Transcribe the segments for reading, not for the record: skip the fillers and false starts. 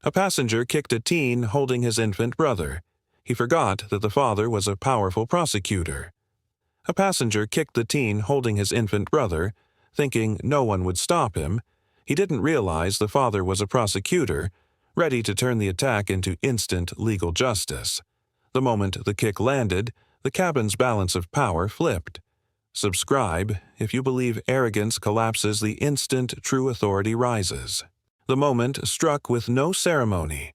A passenger kicked a teen holding his infant brother. He forgot that the father was a powerful prosecutor. A passenger kicked the teen holding his infant brother, thinking no one would stop him. He didn't realize the father was a prosecutor, ready to turn the attack into instant legal justice. The moment the kick landed, the cabin's balance of power flipped. Subscribe if you believe arrogance collapses the instant true authority rises. The moment struck with no ceremony.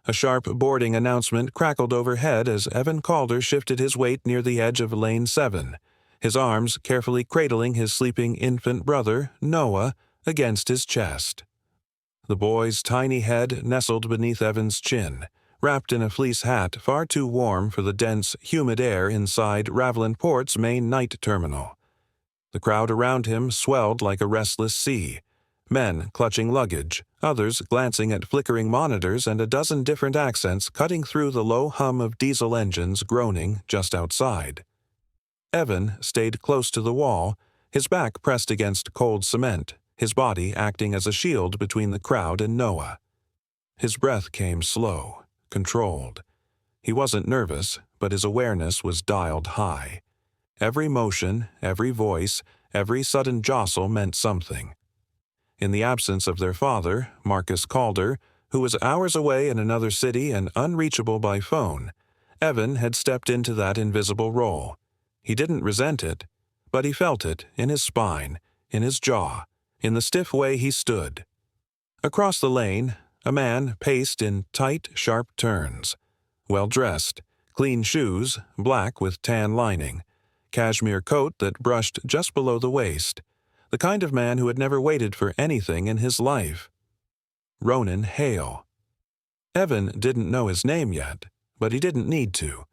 A sharp boarding announcement crackled overhead as Evan Calder shifted his weight near the edge of Lane 7, his arms carefully cradling his sleeping infant brother, Noah, against his chest. The boy's tiny head nestled beneath Evan's chin, wrapped in a fleece hat far too warm for the dense, humid air inside Ravelin Port's main night terminal. The crowd around him swelled like a restless sea, men clutching luggage, others glancing at flickering monitors and a dozen different accents cutting through the low hum of diesel engines groaning just outside. Evan stayed close to the wall, his back pressed against cold cement, his body acting as a shield between the crowd and Noah. His breath came slow, controlled. He wasn't nervous, but his awareness was dialed high. Every motion, every voice, every sudden jostle meant something. In the absence of their father, Marcus Calder, who was hours away in another city and unreachable by phone, Evan had stepped into that invisible role. He didn't resent it, but he felt it in his spine, in his jaw, in the stiff way he stood. Across the lane, a man paced in tight, sharp turns. Well-dressed, clean shoes, black with tan lining, cashmere coat that brushed just below the waist, the kind of man who had never waited for anything in his life. Ronan Hale. Evan didn't know his name yet, but he didn't need to.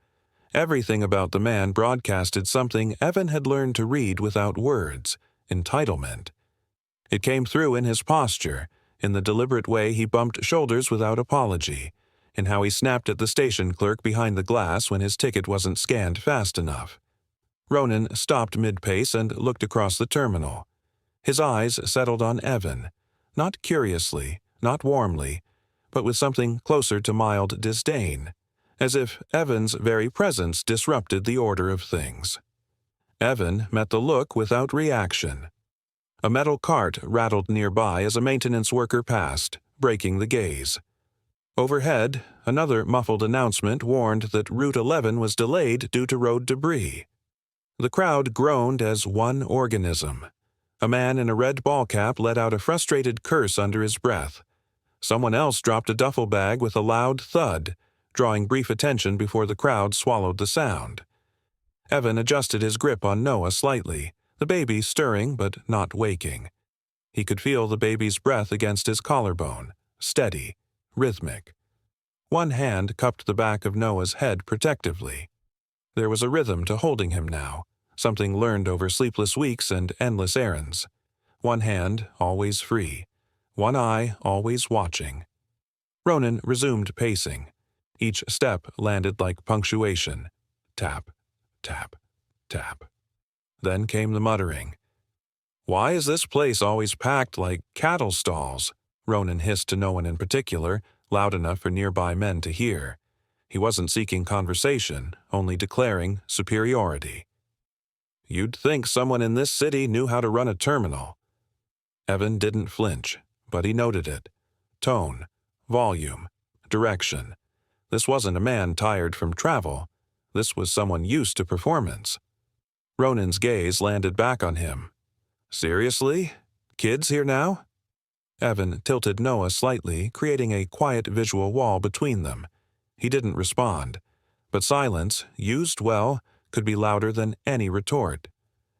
Everything about the man broadcasted something Evan had learned to read without words: entitlement. It came through in his posture, in the deliberate way he bumped shoulders without apology, in how he snapped at the station clerk behind the glass when his ticket wasn't scanned fast enough. Ronan stopped mid-pace and looked across the terminal. His eyes settled on Evan, not curiously, not warmly, but with something closer to mild disdain, as if Evan's very presence disrupted the order of things. Evan met the look without reaction. A metal cart rattled nearby as a maintenance worker passed, breaking the gaze. Overhead, another muffled announcement warned that Route 11 was delayed due to road debris. The crowd groaned as one organism. A man in a red ball cap let out a frustrated curse under his breath. Someone else dropped a duffel bag with a loud thud, drawing brief attention before the crowd swallowed the sound. Evan adjusted his grip on Noah slightly, the baby stirring but not waking. He could feel the baby's breath against his collarbone, steady, rhythmic. One hand cupped the back of Noah's head protectively. There was a rhythm to holding him now, something learned over sleepless weeks and endless errands. One hand always free, one eye always watching. Ronan resumed pacing. Each step landed like punctuation. Tap, tap, tap. Then came the muttering. "Why is this place always packed like cattle stalls?" Ronan hissed to no one in particular, loud enough for nearby men to hear. He wasn't seeking conversation, only declaring superiority. "You'd think someone in this city knew how to run a terminal." Evan didn't flinch, but he noted it. Tone, volume, direction. This wasn't a man tired from travel. This was someone used to performance. Ronan's gaze landed back on him. "Seriously? Kids here now?" Evan tilted Noah slightly, creating a quiet visual wall between them. He didn't respond, but silence, used well, could be louder than any retort.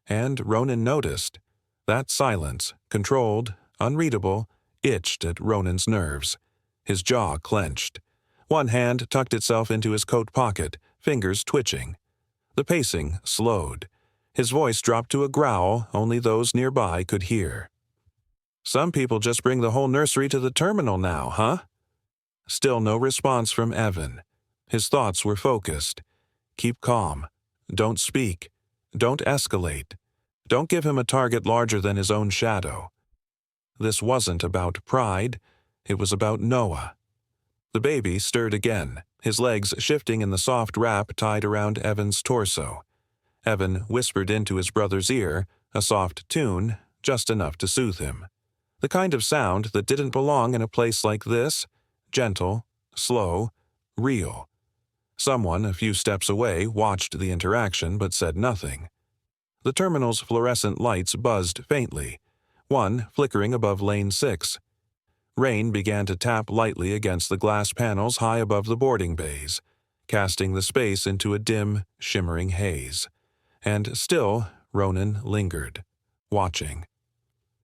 And Ronan noticed. That silence, controlled, unreadable, itched at Ronan's nerves. His jaw clenched. One hand tucked itself into his coat pocket, fingers twitching. The pacing slowed. His voice dropped to a growl only those nearby could hear. "Some people just bring the whole nursery to the terminal now, huh?" Still no response from Evan. His thoughts were focused. Keep calm. Don't speak. Don't escalate. Don't give him a target larger than his own shadow. This wasn't about pride. It was about Noah. The baby stirred again, his legs shifting in the soft wrap tied around Evan's torso. Evan whispered into his brother's ear, a soft tune, just enough to soothe him. The kind of sound that didn't belong in a place like this, gentle, slow, real. Someone a few steps away watched the interaction but said nothing. The terminal's fluorescent lights buzzed faintly, one flickering above lane 6. Rain began to tap lightly against the glass panels high above the boarding bays, casting the space into a dim, shimmering haze. And still, Ronan lingered, watching.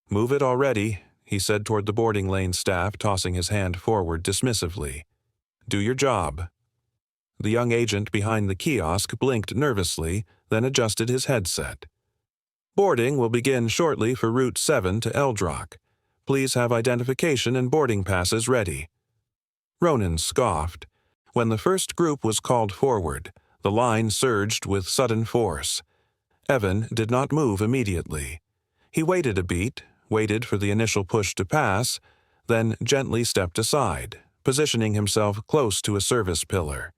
"Move it already," he said toward the boarding lane staff, tossing his hand forward dismissively. "Do your job." The young agent behind the kiosk blinked nervously, then adjusted his headset. "Boarding will begin shortly for Route 7 to Eldrock. Please have identification and boarding passes ready." Ronan scoffed. When the first group was called forward, the line surged with sudden force. Evan did not move immediately. He waited a beat, waited for the initial push to pass, then gently stepped aside, positioning himself close to a service pillar.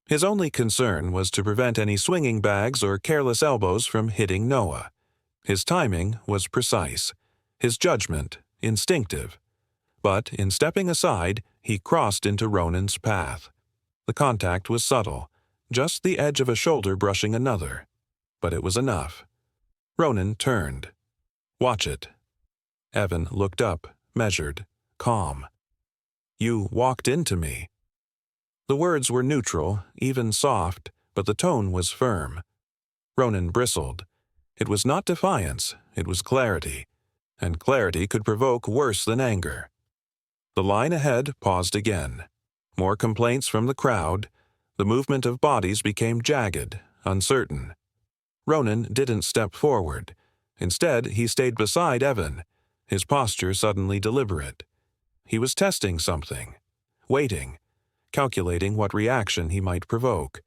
His only concern was to prevent any swinging bags or careless elbows from hitting Noah. His timing was precise, his judgment instinctive. But in stepping aside, he crossed into Ronan's path. The contact was subtle, just the edge of a shoulder brushing another. But it was enough. Ronan turned. "Watch it." Evan looked up, measured, calm. "You walked into me." The words were neutral, even soft, but the tone was firm. Ronan bristled. It was not defiance, it was clarity, and clarity could provoke worse than anger. The line ahead paused again. More complaints from the crowd. The movement of bodies became jagged, uncertain. Ronan didn't step forward. Instead, he stayed beside Evan, his posture suddenly deliberate. He was testing something, waiting, calculating what reaction he might provoke.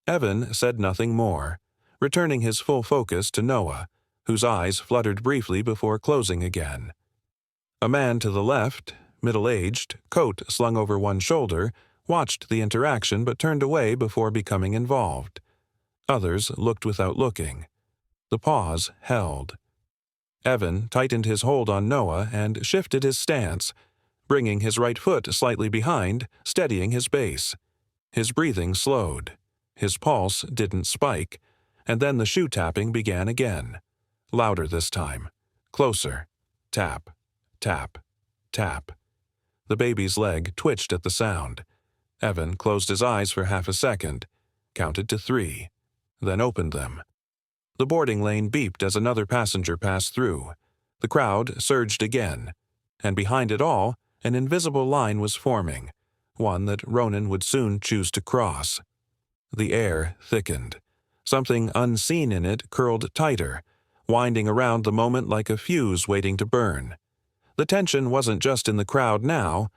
Evan said nothing more, returning his full focus to Noah, whose eyes fluttered briefly before closing again. A man to the left, middle-aged, coat slung over one shoulder, watched the interaction but turned away before becoming involved. Others looked without looking. The pause held. Evan tightened his hold on Noah and shifted his stance, bringing his right foot slightly behind, steadying his base. His breathing slowed. His pulse didn't spike, and then the shoe tapping began again. Louder this time. Closer. Tap. Tap. Tap. The baby's leg twitched at the sound. Evan closed his eyes for half a second, counted to 3, then opened them. The boarding lane beeped as another passenger passed through. The crowd surged again, and behind it all, an invisible line was forming, one that Ronan would soon choose to cross. The air thickened. Something unseen in it curled tighter, winding around the moment like a fuse waiting to burn. The tension wasn't just in the crowd now,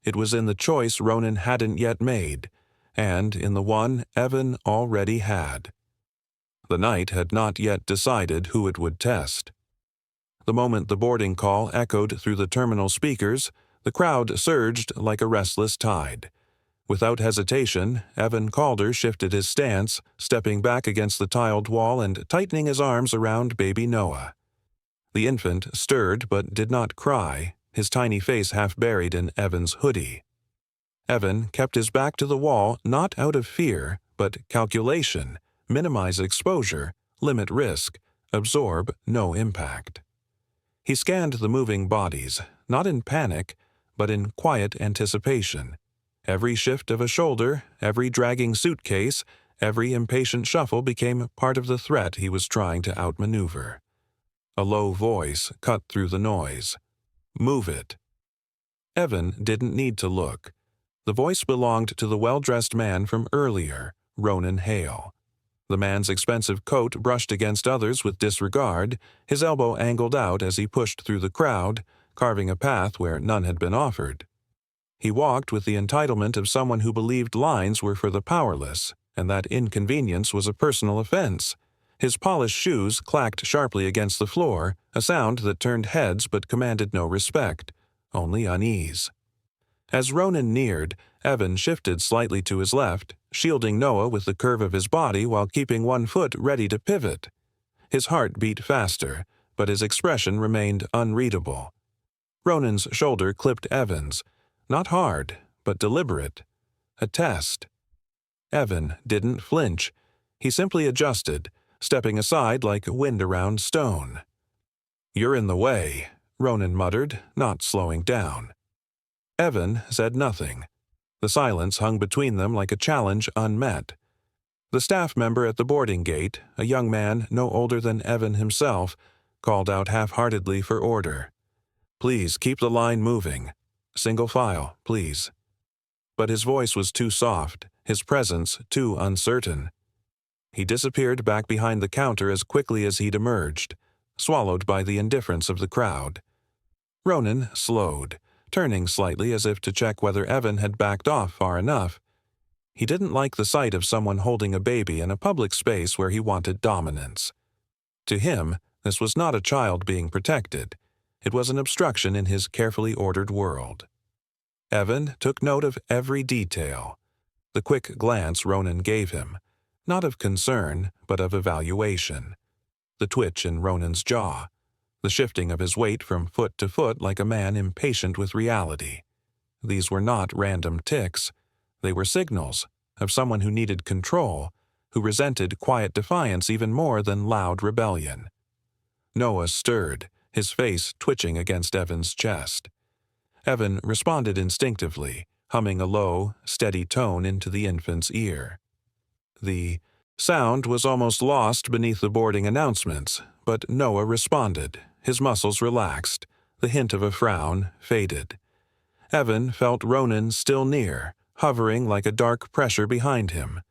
it was in the choice Ronan hadn't yet made, and in the one Evan already had. The night had not yet decided who it would test. The moment the boarding call echoed through the terminal speakers, the crowd surged like a restless tide. Without hesitation, Evan Calder shifted his stance, stepping back against the tiled wall and tightening his arms around baby Noah. The infant stirred but did not cry, his tiny face half buried in Evan's hoodie. Evan kept his back to the wall not out of fear, but calculation, minimize exposure, limit risk, absorb no impact. He scanned the moving bodies, not in panic, but in quiet anticipation. Every shift of a shoulder, every dragging suitcase, every impatient shuffle became part of the threat he was trying to outmaneuver. A low voice cut through the noise. "Move it." Evan didn't need to look. The voice belonged to the well-dressed man from earlier, Ronan Hale. The man's expensive coat brushed against others with disregard, his elbow angled out as he pushed through the crowd, carving a path where none had been offered. He walked with the entitlement of someone who believed lines were for the powerless, and that inconvenience was a personal offense. His polished shoes clacked sharply against the floor, a sound that turned heads but commanded no respect, only unease. As Ronan neared, Evan shifted slightly to his left, shielding Noah with the curve of his body while keeping one foot ready to pivot. His heart beat faster, but his expression remained unreadable. Ronan's shoulder clipped Evan's, not hard, but deliberate. A test. Evan didn't flinch. He simply adjusted, stepping aside like wind around stone. "You're in the way," Ronan muttered, not slowing down. Evan said nothing. The silence hung between them like a challenge unmet. The staff member at the boarding gate, a young man no older than Evan himself, called out half-heartedly for order. "Please keep the line moving. Single file, please." But his voice was too soft, his presence too uncertain. He disappeared back behind the counter as quickly as he'd emerged, swallowed by the indifference of the crowd. Ronan slowed, turning slightly as if to check whether Evan had backed off far enough. He didn't like the sight of someone holding a baby in a public space where he wanted dominance. To him, this was not a child being protected. It was an obstruction in his carefully ordered world. Evan took note of every detail. The quick glance Ronan gave him, not of concern, but of evaluation. The twitch in Ronan's jaw, the shifting of his weight from foot to foot like a man impatient with reality. These were not random tics. They were signals of someone who needed control, who resented quiet defiance even more than loud rebellion. Noah stirred, his face twitching against Evan's chest. Evan responded instinctively, humming a low, steady tone into the infant's ear. The sound was almost lost beneath the boarding announcements, but Noah responded, his muscles relaxed, the hint of a frown faded. Evan felt Ronan still near, hovering like a dark pressure behind him.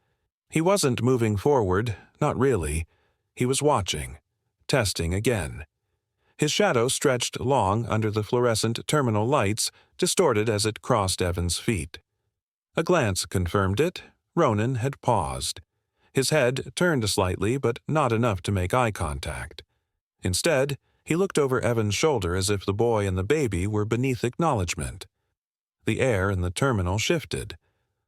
He wasn't moving forward, not really. He was watching, testing again. His shadow stretched long under the fluorescent terminal lights, distorted as it crossed Evan's feet. A glance confirmed it. Ronan had paused. His head turned slightly, but not enough to make eye contact. Instead, he looked over Evan's shoulder as if the boy and the baby were beneath acknowledgement. The air in the terminal shifted.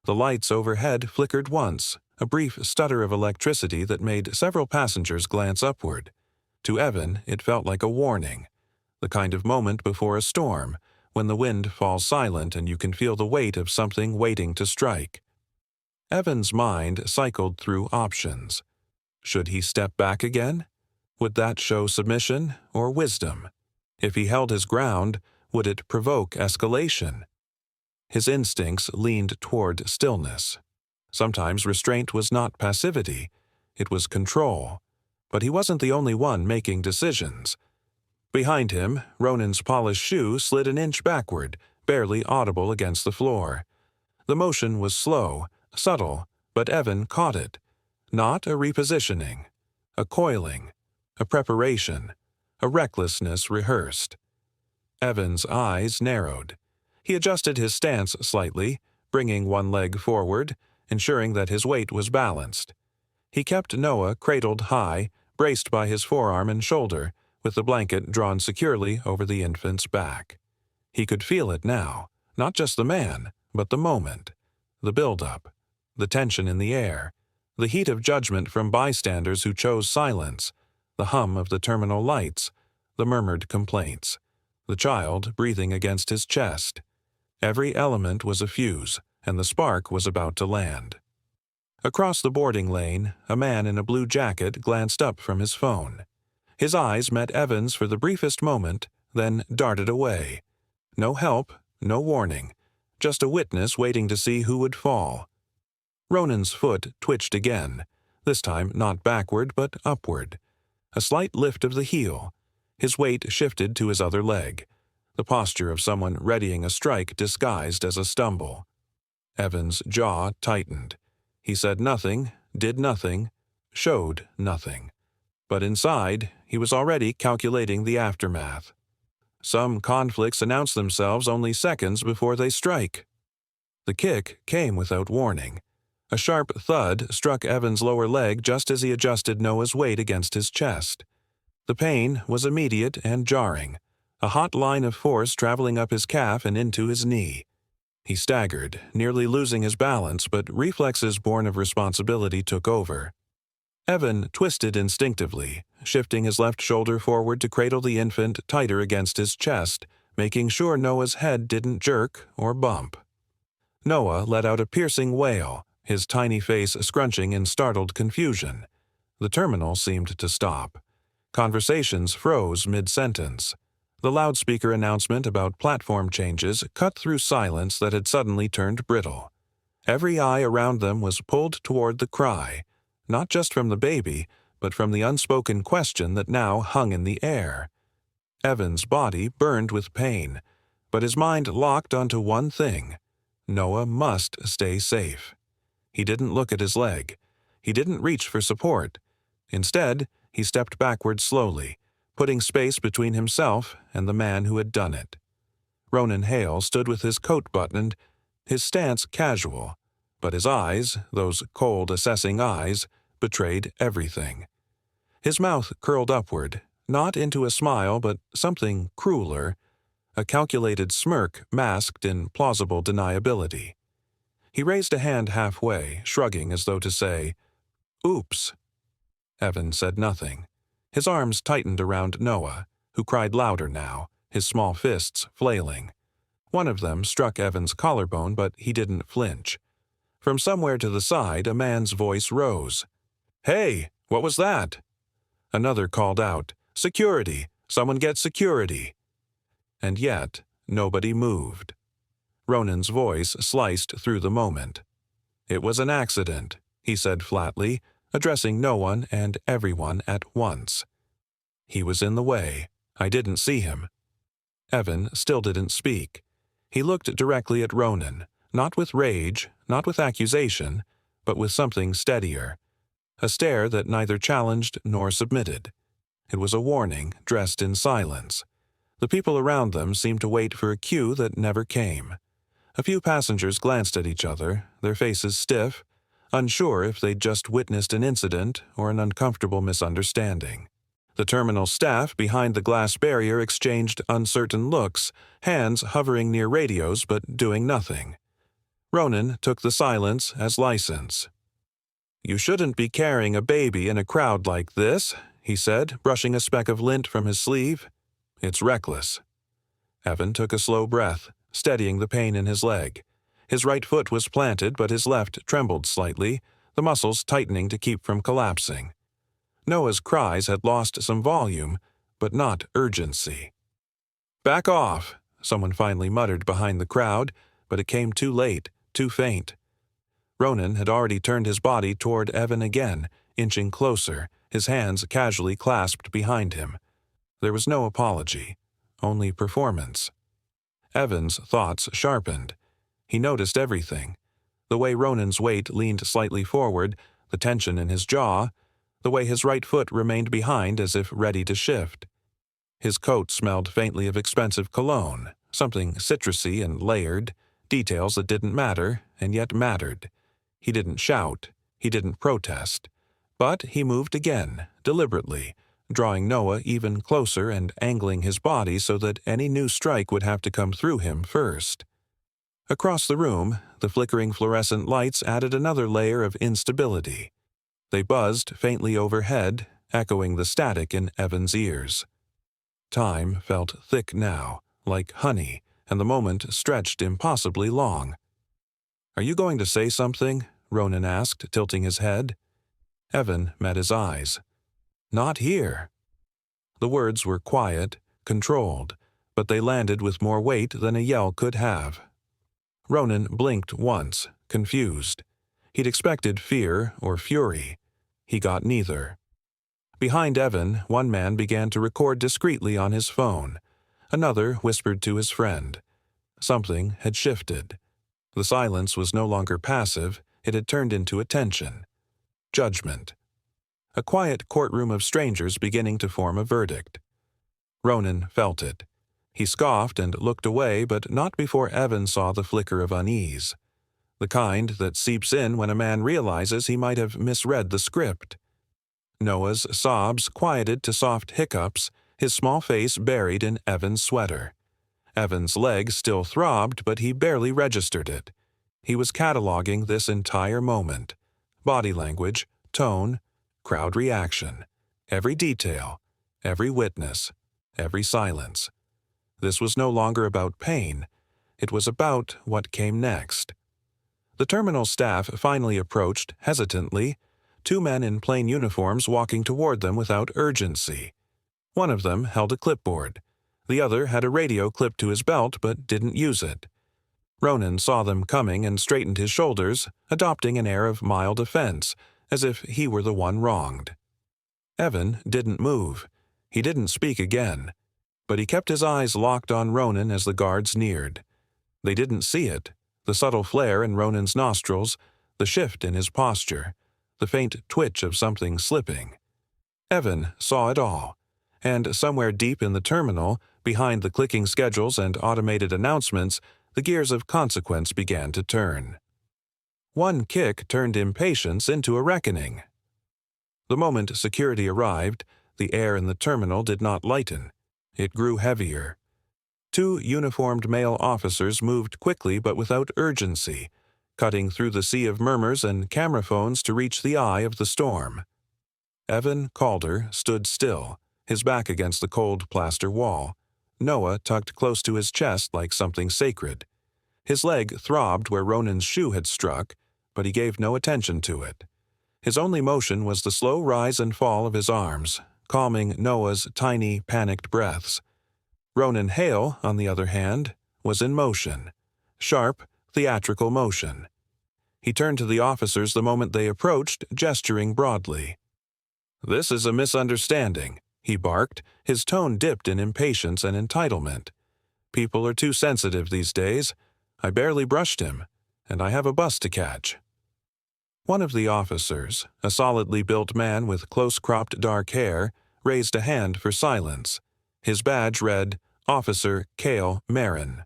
The lights overhead flickered once, a brief stutter of electricity that made several passengers glance upward. To Evan, it felt like a warning, the kind of moment before a storm, when the wind falls silent and you can feel the weight of something waiting to strike. Evan's mind cycled through options. Should he step back again? Would that show submission or wisdom? If he held his ground, would it provoke escalation? His instincts leaned toward stillness. Sometimes restraint was not passivity, it was control. But he wasn't the only one making decisions. Behind him, Ronan's polished shoe slid an inch backward, barely audible against the floor. The motion was slow, subtle, but Evan caught it. Not a repositioning, a coiling, a preparation, a recklessness rehearsed. Evan's eyes narrowed. He adjusted his stance slightly, bringing one leg forward, ensuring that his weight was balanced. He kept Noah cradled high, braced by his forearm and shoulder, with the blanket drawn securely over the infant's back. He could feel it now, not just the man, but the moment, the build-up, the tension in the air, the heat of judgment from bystanders who chose silence, the hum of the terminal lights, the murmured complaints, the child breathing against his chest. Every element was a fuse, and the spark was about to land. Across the boarding lane, a man in a blue jacket glanced up from his phone. His eyes met Evan's for the briefest moment, then darted away. No help, no warning, just a witness waiting to see who would fall. Ronan's foot twitched again, this time not backward but upward. A slight lift of the heel. His weight shifted to his other leg, the posture of someone readying a strike disguised as a stumble. Evan's jaw tightened. He said nothing, did nothing, showed nothing. But inside, he was already calculating the aftermath. Some conflicts announce themselves only seconds before they strike. The kick came without warning. A sharp thud struck Evan's lower leg just as he adjusted Noah's weight against his chest. The pain was immediate and jarring, a hot line of force traveling up his calf and into his knee. He staggered, nearly losing his balance, but reflexes born of responsibility took over. Evan twisted instinctively, shifting his left shoulder forward to cradle the infant tighter against his chest, making sure Noah's head didn't jerk or bump. Noah let out a piercing wail, his tiny face scrunching in startled confusion. The terminal seemed to stop. Conversations froze mid-sentence. The loudspeaker announcement about platform changes cut through silence that had suddenly turned brittle. Every eye around them was pulled toward the cry, not just from the baby, but from the unspoken question that now hung in the air. Evan's body burned with pain, but his mind locked onto one thing. Noah must stay safe. He didn't look at his leg. He didn't reach for support. Instead, he stepped backward slowly, putting space between himself and the man who had done it. Ronan Hale stood with his coat buttoned, his stance casual, but his eyes, those cold, assessing eyes, betrayed everything. His mouth curled upward, not into a smile but something crueler, a calculated smirk masked in plausible deniability. He raised a hand halfway, shrugging as though to say, "Oops." Evan said nothing. His arms tightened around Noah, who cried louder now, his small fists flailing. One of them struck Evan's collarbone, but he didn't flinch. From somewhere to the side, a man's voice rose. "Hey, what was that?" Another called out, "Security! Someone get security!" And yet, nobody moved. Ronan's voice sliced through the moment. "It was an accident," he said flatly, addressing no one and everyone at once. "He was in the way. I didn't see him." Evan still didn't speak. He looked directly at Ronan, not with rage, not with accusation, but with something steadier. A stare that neither challenged nor submitted. It was a warning dressed in silence. The people around them seemed to wait for a cue that never came. A few passengers glanced at each other, their faces stiff, unsure if they'd just witnessed an incident or an uncomfortable misunderstanding. The terminal staff behind the glass barrier exchanged uncertain looks, hands hovering near radios but doing nothing. Ronan took the silence as license. "You shouldn't be carrying a baby in a crowd like this," he said, brushing a speck of lint from his sleeve. "It's reckless." Evan took a slow breath, steadying the pain in his leg. His right foot was planted, but his left trembled slightly, the muscles tightening to keep from collapsing. Noah's cries had lost some volume, but not urgency. "Back off," someone finally muttered behind the crowd, but it came too late, too faint. Ronan had already turned his body toward Evan again, inching closer, his hands casually clasped behind him. There was no apology, only performance. Evan's thoughts sharpened. He noticed everything. The way Ronan's weight leaned slightly forward, the tension in his jaw, the way his right foot remained behind as if ready to shift. His coat smelled faintly of expensive cologne, something citrusy and layered, details that didn't matter and yet mattered. He didn't shout, he didn't protest, but he moved again, deliberately, drawing Noah even closer and angling his body so that any new strike would have to come through him first. Across the room, the flickering fluorescent lights added another layer of instability. They buzzed faintly overhead, echoing the static in Evan's ears. Time felt thick now, like honey, and the moment stretched impossibly long. "Are you going to say something?" Ronan asked, tilting his head. Evan met his eyes. "Not here." The words were quiet, controlled, but they landed with more weight than a yell could have. Ronan blinked once, confused. He'd expected fear or fury. He got neither. Behind Evan, one man began to record discreetly on his phone. Another whispered to his friend. Something had shifted. The silence was no longer passive, it had turned into attention. Judgment. A quiet courtroom of strangers beginning to form a verdict. Ronan felt it. He scoffed and looked away, but not before Evan saw the flicker of unease. The kind that seeps in when a man realizes he might have misread the script. Noah's sobs quieted to soft hiccups, his small face buried in Evan's sweater. Evan's leg still throbbed, but he barely registered it. He was cataloging this entire moment. Body language, tone, crowd reaction, every detail, every witness, every silence. This was no longer about pain. It was about what came next. The terminal staff finally approached, hesitantly, two men in plain uniforms walking toward them without urgency. One of them held a clipboard. The other had a radio clipped to his belt but didn't use it. Ronan saw them coming and straightened his shoulders, adopting an air of mild offense, as if he were the one wronged. Evan didn't move. He didn't speak again, but he kept his eyes locked on Ronan as the guards neared. They didn't see it, the subtle flare in Ronan's nostrils, the shift in his posture, the faint twitch of something slipping. Evan saw it all, and somewhere deep in the terminal, behind the clicking schedules and automated announcements, the gears of consequence began to turn. One kick turned impatience into a reckoning. The moment security arrived, the air in the terminal did not lighten. It grew heavier. Two uniformed male officers moved quickly but without urgency, cutting through the sea of murmurs and camera phones to reach the eye of the storm. Evan Calder stood still, his back against the cold plaster wall, Noah tucked close to his chest like something sacred. His leg throbbed where Ronan's shoe had struck, but he gave no attention to it. His only motion was the slow rise and fall of his arms, calming Noah's tiny, panicked breaths. Ronan Hale, on the other hand, was in motion. Sharp, theatrical motion. He turned to the officers the moment they approached, gesturing broadly. "This is a misunderstanding," he barked, his tone dipped in impatience and entitlement. "People are too sensitive these days. I barely brushed him, and I have a bus to catch." One of the officers, a solidly built man with close-cropped dark hair, raised a hand for silence. His badge read, Officer Cale Marin.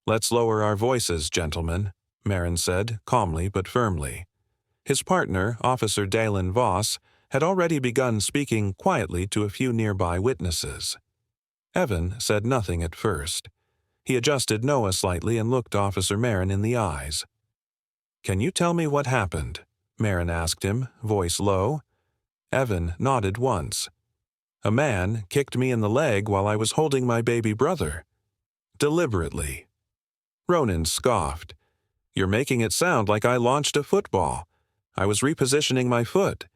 "Let's lower our voices, gentlemen," Marin said, calmly but firmly. His partner, Officer Dalen Voss, had already begun speaking quietly to a few nearby witnesses. Evan said nothing at first. He adjusted Noah slightly and looked Officer Marin in the eyes. "Can you tell me what happened?" Marin asked him, voice low. Evan nodded once. "A man kicked me in the leg while I was holding my baby brother. Deliberately." Ronan scoffed. "You're making it sound like I launched a football. I was repositioning my foot.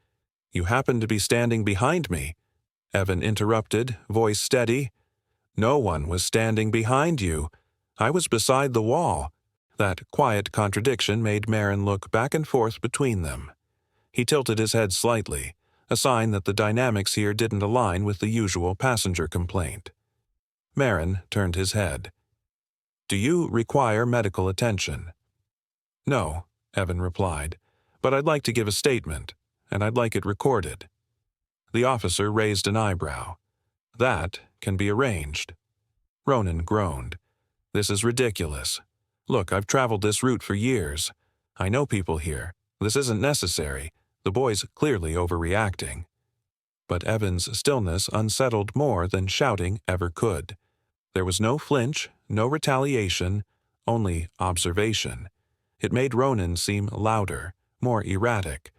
You happened to be standing behind me." Evan interrupted, voice steady. "No one was standing behind you. I was beside the wall." That quiet contradiction made Marin look back and forth between them. He tilted his head slightly, a sign that the dynamics here didn't align with the usual passenger complaint. Marin turned his head. "Do you require medical attention?" "No," Evan replied, "but I'd like to give a statement, and I'd like it recorded." The officer raised an eyebrow. "That can be arranged." Ronan groaned. "This is ridiculous. Look, I've traveled this route for years. I know people here. This isn't necessary. The boy's clearly overreacting." But Evan's stillness unsettled more than shouting ever could. There was no flinch, no retaliation, only observation. It made Ronan seem louder, more erratic.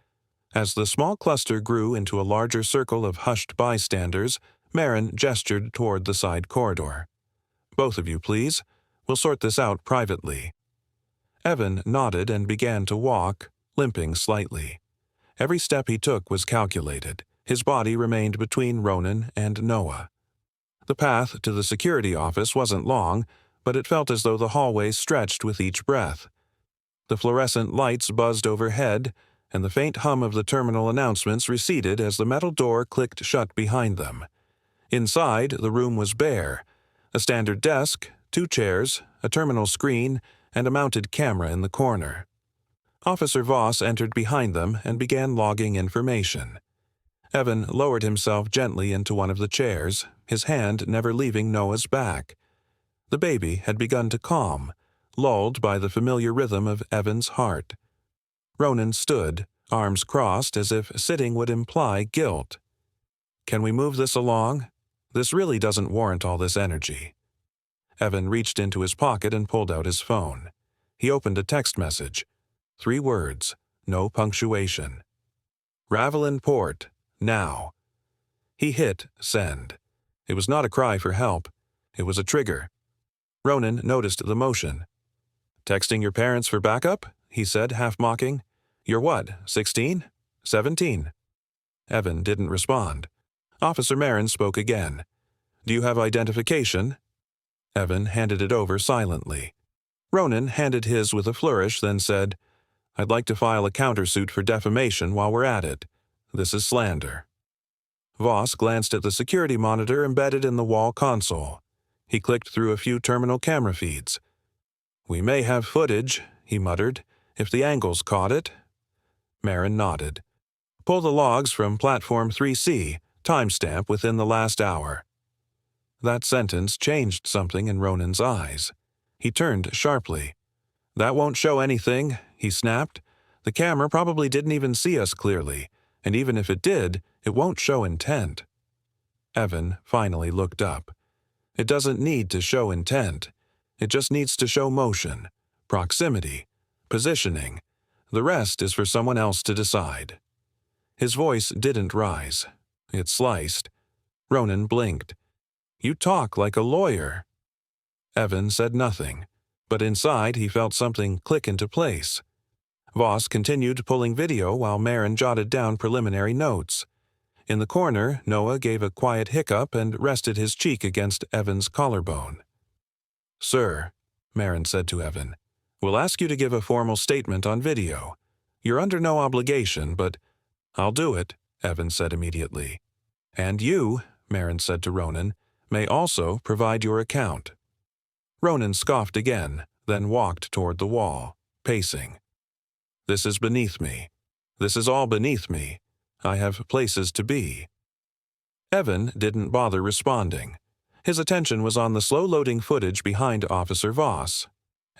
As the small cluster grew into a larger circle of hushed bystanders, Marin gestured toward the side corridor. "Both of you, please. We'll sort this out privately." Evan nodded and began to walk, limping slightly. Every step he took was calculated. His body remained between Ronan and Noah. The path to the security office wasn't long, but it felt as though the hallway stretched with each breath. The fluorescent lights buzzed overhead, and the faint hum of the terminal announcements receded as the metal door clicked shut behind them. Inside, the room was bare. A standard desk, 2 chairs, a terminal screen, and a mounted camera in the corner. Officer Voss entered behind them and began logging information. Evan lowered himself gently into one of the chairs, his hand never leaving Noah's back. The baby had begun to calm, lulled by the familiar rhythm of Evan's heart. Ronan stood, arms crossed as if sitting would imply guilt. "Can we move this along? This really doesn't warrant all this energy." Evan reached into his pocket and pulled out his phone. He opened a text message. 3 words, no punctuation. Ravelin Port, now. He hit send. It was not a cry for help. It was a trigger. Ronan noticed the motion. "Texting your parents for backup?" he said, half mocking. "You're what, 16? 17? Evan didn't respond. Officer Marin spoke again. "Do you have identification?" Evan handed it over silently. Ronan handed his with a flourish, then said, "I'd like to file a countersuit for defamation while we're at it. This is slander." Voss glanced at the security monitor embedded in the wall console. He clicked through a few terminal camera feeds. "We may have footage," he muttered, "if the angles caught it." Marin nodded. "Pull the logs from Platform 3C, timestamp within the last hour." That sentence changed something in Ronan's eyes. He turned sharply. "That won't show anything," he snapped. "The camera probably didn't even see us clearly, and even if it did, it won't show intent." Evan finally looked up. "It doesn't need to show intent. It just needs to show motion, proximity, positioning. The rest is for someone else to decide." His voice didn't rise. It sliced. Ronan blinked. "You talk like a lawyer." Evan said nothing, but inside he felt something click into place. Voss continued pulling video while Marin jotted down preliminary notes. In the corner, Noah gave a quiet hiccup and rested his cheek against Evan's collarbone. "Sir," Marin said to Evan, "we'll ask you to give a formal statement on video. You're under no obligation, but—" "I'll do it," Evan said immediately. "And you," Marin said to Ronan, "may also provide your account." Ronan scoffed again, then walked toward the wall, pacing. "This is beneath me. This is all beneath me. I have places to be." Evan didn't bother responding. His attention was on the slow-loading footage behind Officer Voss.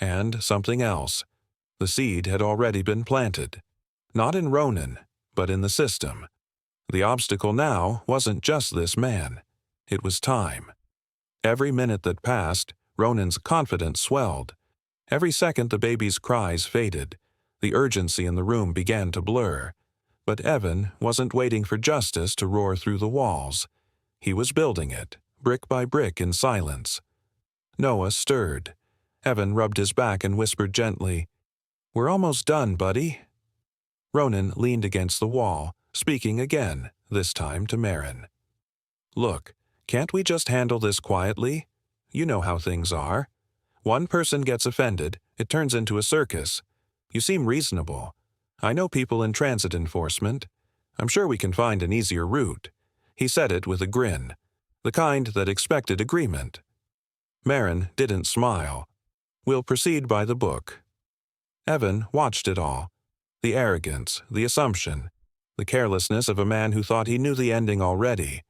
And something else. The seed had already been planted. Not in Ronan, but in the system. The obstacle now wasn't just this man. It was time. Every minute that passed, Ronan's confidence swelled. Every second the baby's cries faded. The urgency in the room began to blur. But Evan wasn't waiting for justice to roar through the walls. He was building it, brick by brick in silence. Noah stirred. Evan rubbed his back and whispered gently, "We're almost done, buddy." Ronan leaned against the wall, speaking again, this time to Marin. "Look, can't we just handle this quietly? You know how things are. One person gets offended, it turns into a circus. You seem reasonable. I know people in transit enforcement. I'm sure we can find an easier route." He said it with a grin, the kind that expected agreement. Marin didn't smile. "We'll proceed by the book." Evan watched it all. The arrogance, the assumption, the carelessness of a man who thought he knew the ending already.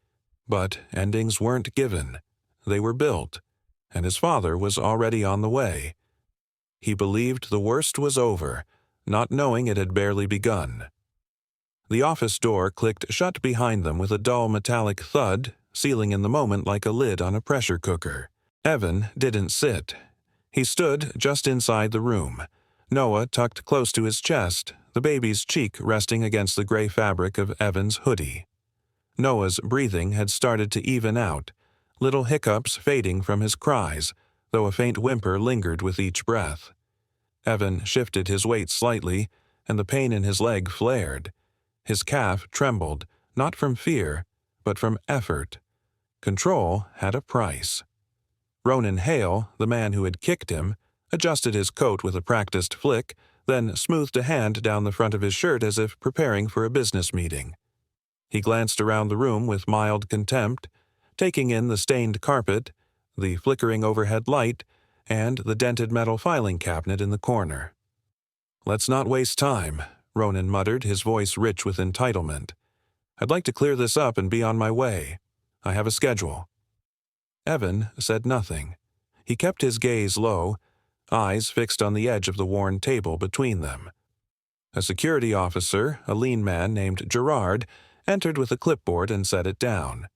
But endings weren't given. They were built, and his father was already on the way. He believed the worst was over, not knowing it had barely begun. The office door clicked shut behind them with a dull metallic thud, sealing in the moment like a lid on a pressure cooker. Evan didn't sit. He stood just inside the room, Noah tucked close to his chest, the baby's cheek resting against the gray fabric of Evan's hoodie. Noah's breathing had started to even out, little hiccups fading from his cries, though a faint whimper lingered with each breath. Evan shifted his weight slightly, and the pain in his leg flared. His calf trembled, not from fear, but from effort. Control had a price. Ronan Hale, the man who had kicked him, adjusted his coat with a practiced flick, then smoothed a hand down the front of his shirt as if preparing for a business meeting. He glanced around the room with mild contempt, taking in the stained carpet, the flickering overhead light, and the dented metal filing cabinet in the corner. "Let's not waste time," Ronan muttered, his voice rich with entitlement. "I'd like to clear this up and be on my way. I have a schedule." Evan said nothing. He kept his gaze low, eyes fixed on the edge of the worn table between them. A security officer, a lean man named Gerard, entered with a clipboard and set it down.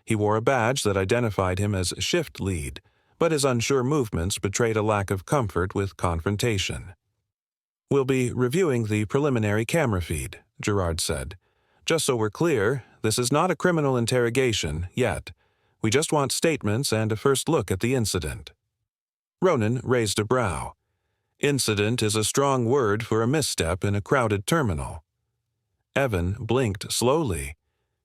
He wore a badge that identified him as shift lead, but his unsure movements betrayed a lack of comfort with confrontation. "We'll be reviewing the preliminary camera feed," Gerard said. "Just so we're clear, this is not a criminal interrogation yet. We just want statements and a first look at the incident." Ronan raised a brow. Incident is a strong word for a misstep in a crowded terminal. Evan blinked slowly.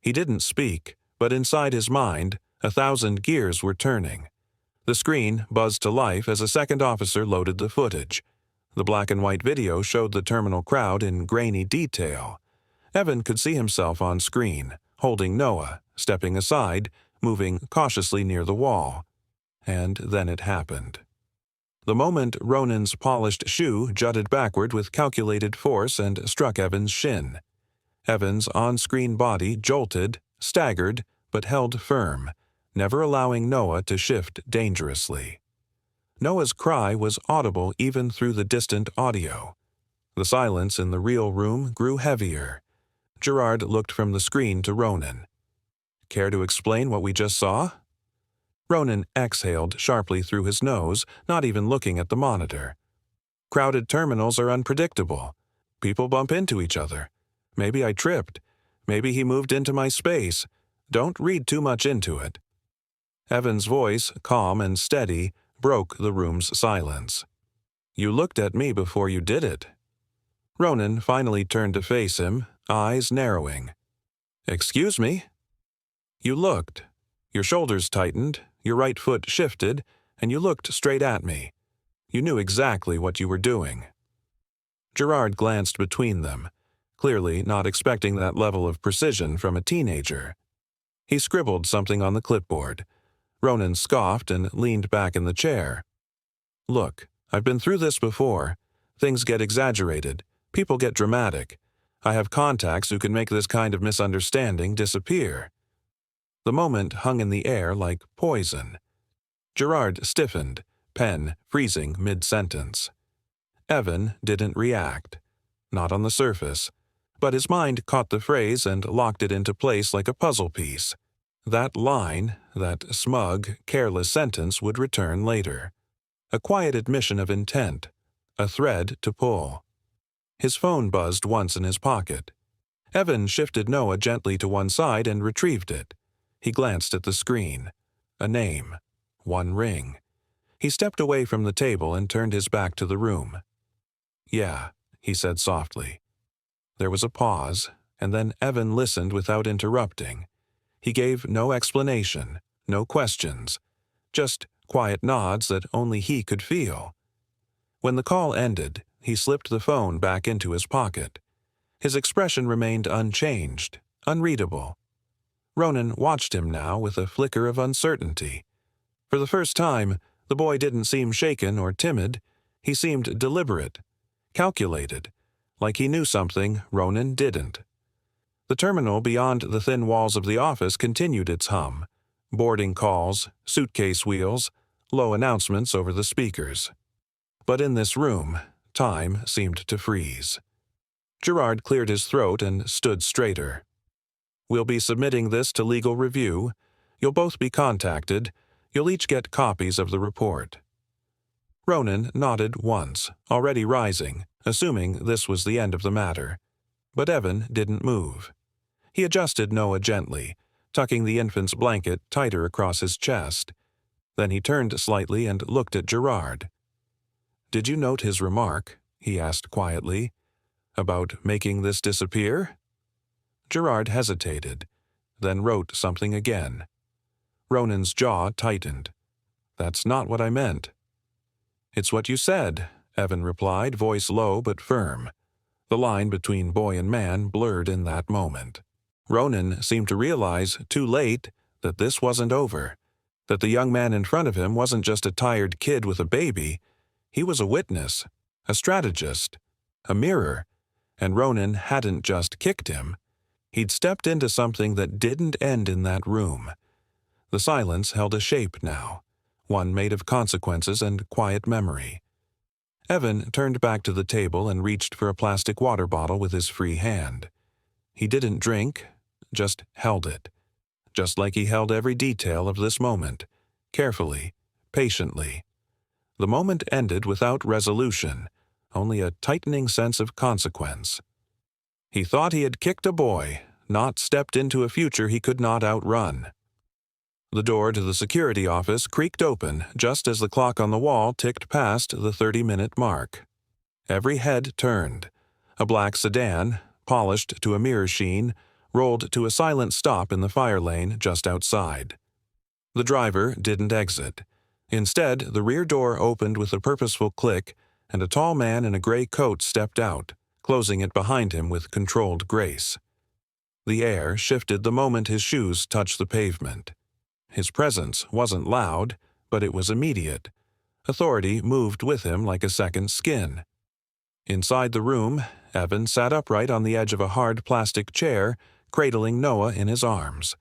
He didn't speak, but inside his mind, 1,000 gears were turning. The screen buzzed to life as a second officer loaded the footage. The black and white video showed the terminal crowd in grainy detail. Evan could see himself on screen, holding Noah, stepping aside, moving cautiously near the wall. And then it happened. The moment Ronan's polished shoe jutted backward with calculated force and struck Evan's shin. Evan's on-screen body jolted, staggered, but held firm, never allowing Noah to shift dangerously. Noah's cry was audible even through the distant audio. The silence in the real room grew heavier. Gerard looked from the screen to Ronan. "Care to explain what we just saw?" Ronan exhaled sharply through his nose, not even looking at the monitor. "Crowded terminals are unpredictable. People bump into each other. Maybe I tripped. Maybe he moved into my space. Don't read too much into it." Evan's voice, calm and steady, broke the room's silence. "You looked at me before you did it." Ronan finally turned to face him, eyes narrowing. "Excuse me?" "You looked. Your shoulders tightened, your right foot shifted, and you looked straight at me. You knew exactly what you were doing." Gerard glanced between them, clearly not expecting that level of precision from a teenager. He scribbled something on the clipboard. Ronan scoffed and leaned back in the chair. "Look, I've been through this before. Things get exaggerated. People get dramatic. I have contacts who can make this kind of misunderstanding disappear." The moment hung in the air like poison. Gerard stiffened, pen freezing mid-sentence. Evan didn't react. Not on the surface. But his mind caught the phrase and locked it into place like a puzzle piece. That line, that smug, careless sentence would return later. A quiet admission of intent, a thread to pull. His phone buzzed once in his pocket. Evan shifted Noah gently to one side and retrieved it. He glanced at the screen. A name. One ring. He stepped away from the table and turned his back to the room. "Yeah," he said softly. There was a pause, and then Evan listened without interrupting. He gave no explanation, no questions, just quiet nods that only he could feel. When the call ended, he slipped the phone back into his pocket. His expression remained unchanged, unreadable. Ronan watched him now with a flicker of uncertainty. For the first time, the boy didn't seem shaken or timid. He seemed deliberate, calculated, like he knew something Ronan didn't. The terminal beyond the thin walls of the office continued its hum. Boarding calls, suitcase wheels, low announcements over the speakers. But in this room, time seemed to freeze. Gerard cleared his throat and stood straighter. "We'll be submitting this to legal review. You'll both be contacted. You'll each get copies of the report." Ronan nodded once, already rising, assuming this was the end of the matter. But Evan didn't move. He adjusted Noah gently, tucking the infant's blanket tighter across his chest. Then he turned slightly and looked at Gerard. "Did you note his remark?" he asked quietly. "About making this disappear?" Gerard hesitated, then wrote something again. Ronan's jaw tightened. "That's not what I meant." "It's what you said," Evan replied, voice low but firm. The line between boy and man blurred in that moment. Ronan seemed to realize, too late, that this wasn't over, that the young man in front of him wasn't just a tired kid with a baby. He was a witness, a strategist, a mirror, and Ronan hadn't just kicked him. He'd stepped into something that didn't end in that room. The silence held a shape now, one made of consequences and quiet memory. Evan turned back to the table and reached for a plastic water bottle with his free hand. He didn't drink, just held it. Just like he held every detail of this moment, carefully, patiently. The moment ended without resolution, only a tightening sense of consequence. He thought he had kicked a boy, not stepped into a future he could not outrun. The door to the security office creaked open just as the clock on the wall ticked past the 30-minute mark. Every head turned. A black sedan, polished to a mirror sheen, rolled to a silent stop in the fire lane just outside. The driver didn't exit. Instead, the rear door opened with a purposeful click, and a tall man in a gray coat stepped out, closing it behind him with controlled grace. The air shifted the moment his shoes touched the pavement. His presence wasn't loud, but it was immediate. Authority moved with him like a second skin. Inside the room, Evan sat upright on the edge of a hard plastic chair, cradling Noah in his arms.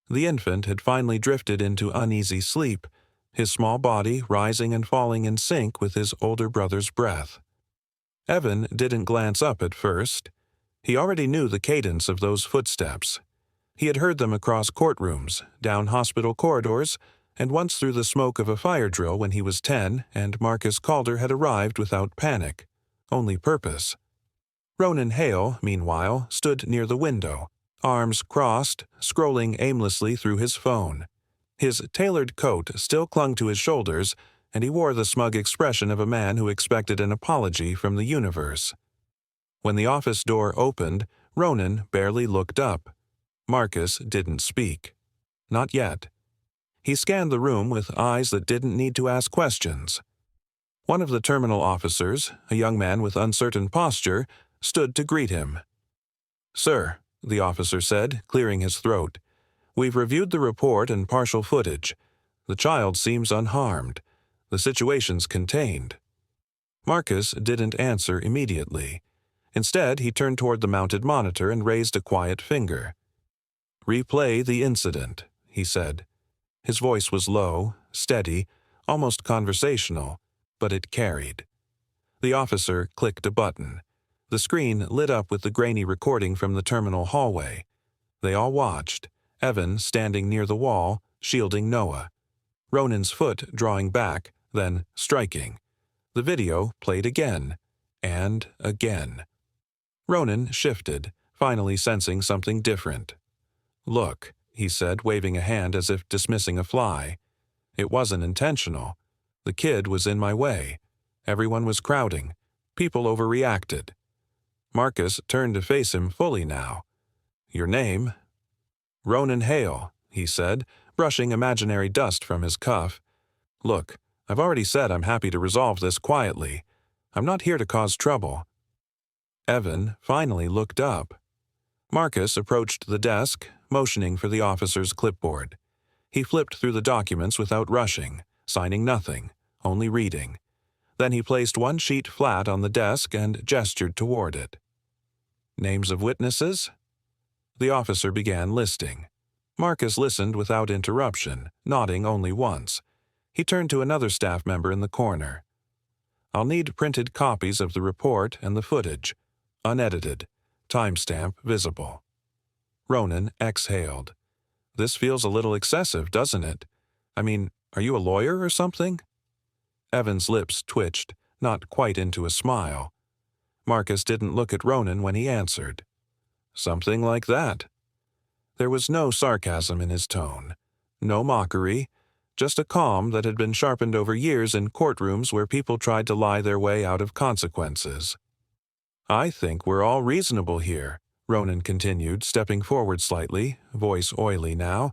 The infant had finally drifted into uneasy sleep, his small body rising and falling in sync with his older brother's breath. Evan didn't glance up at first. He already knew the cadence of those footsteps. He had heard them across courtrooms, down hospital corridors, and once through the smoke of a fire drill when he was 10 and Marcus Calder had arrived without panic, only purpose. Ronan Hale, meanwhile, stood near the window, arms crossed, scrolling aimlessly through his phone. His tailored coat still clung to his shoulders, and he wore the smug expression of a man who expected an apology from the universe. When the office door opened, Ronan barely looked up. Marcus didn't speak. Not yet. He scanned the room with eyes that didn't need to ask questions. One of the terminal officers, a young man with uncertain posture, stood to greet him. "Sir," the officer said, clearing his throat, "we've reviewed the report and partial footage. The child seems unharmed. The situation's contained." Marcus didn't answer immediately. Instead, he turned toward the mounted monitor and raised a quiet finger. "Replay the incident," he said. His voice was low, steady, almost conversational, but it carried. The officer clicked a button. The screen lit up with the grainy recording from the terminal hallway. They all watched, Evan standing near the wall, shielding Noah. Ronan's foot drawing back, then striking. The video played again, and again. Ronan shifted, finally sensing something different. "Look," he said, waving a hand as if dismissing a fly. "It wasn't intentional. The kid was in my way. Everyone was crowding. People overreacted." Marcus turned to face him fully now. "Your name?" "Ronan Hale," he said, brushing imaginary dust from his cuff. "Look, I've already said I'm happy to resolve this quietly. I'm not here to cause trouble." Evan finally looked up. Marcus approached the desk, motioning for the officer's clipboard. He flipped through the documents without rushing, signing nothing, only reading. Then he placed one sheet flat on the desk and gestured toward it. "Names of witnesses?" The officer began listing. Marcus listened without interruption, nodding only once. He turned to another staff member in the corner. "I'll need printed copies of the report and the footage. Unedited. Timestamp visible." Ronan exhaled. "This feels a little excessive, doesn't it? I mean, are you a lawyer or something?" Evan's lips twitched, not quite into a smile. Marcus didn't look at Ronan when he answered. "Something like that." There was no sarcasm in his tone, no mockery, just a calm that had been sharpened over years in courtrooms where people tried to lie their way out of consequences. "I think we're all reasonable here," Ronan continued, stepping forward slightly, voice oily now.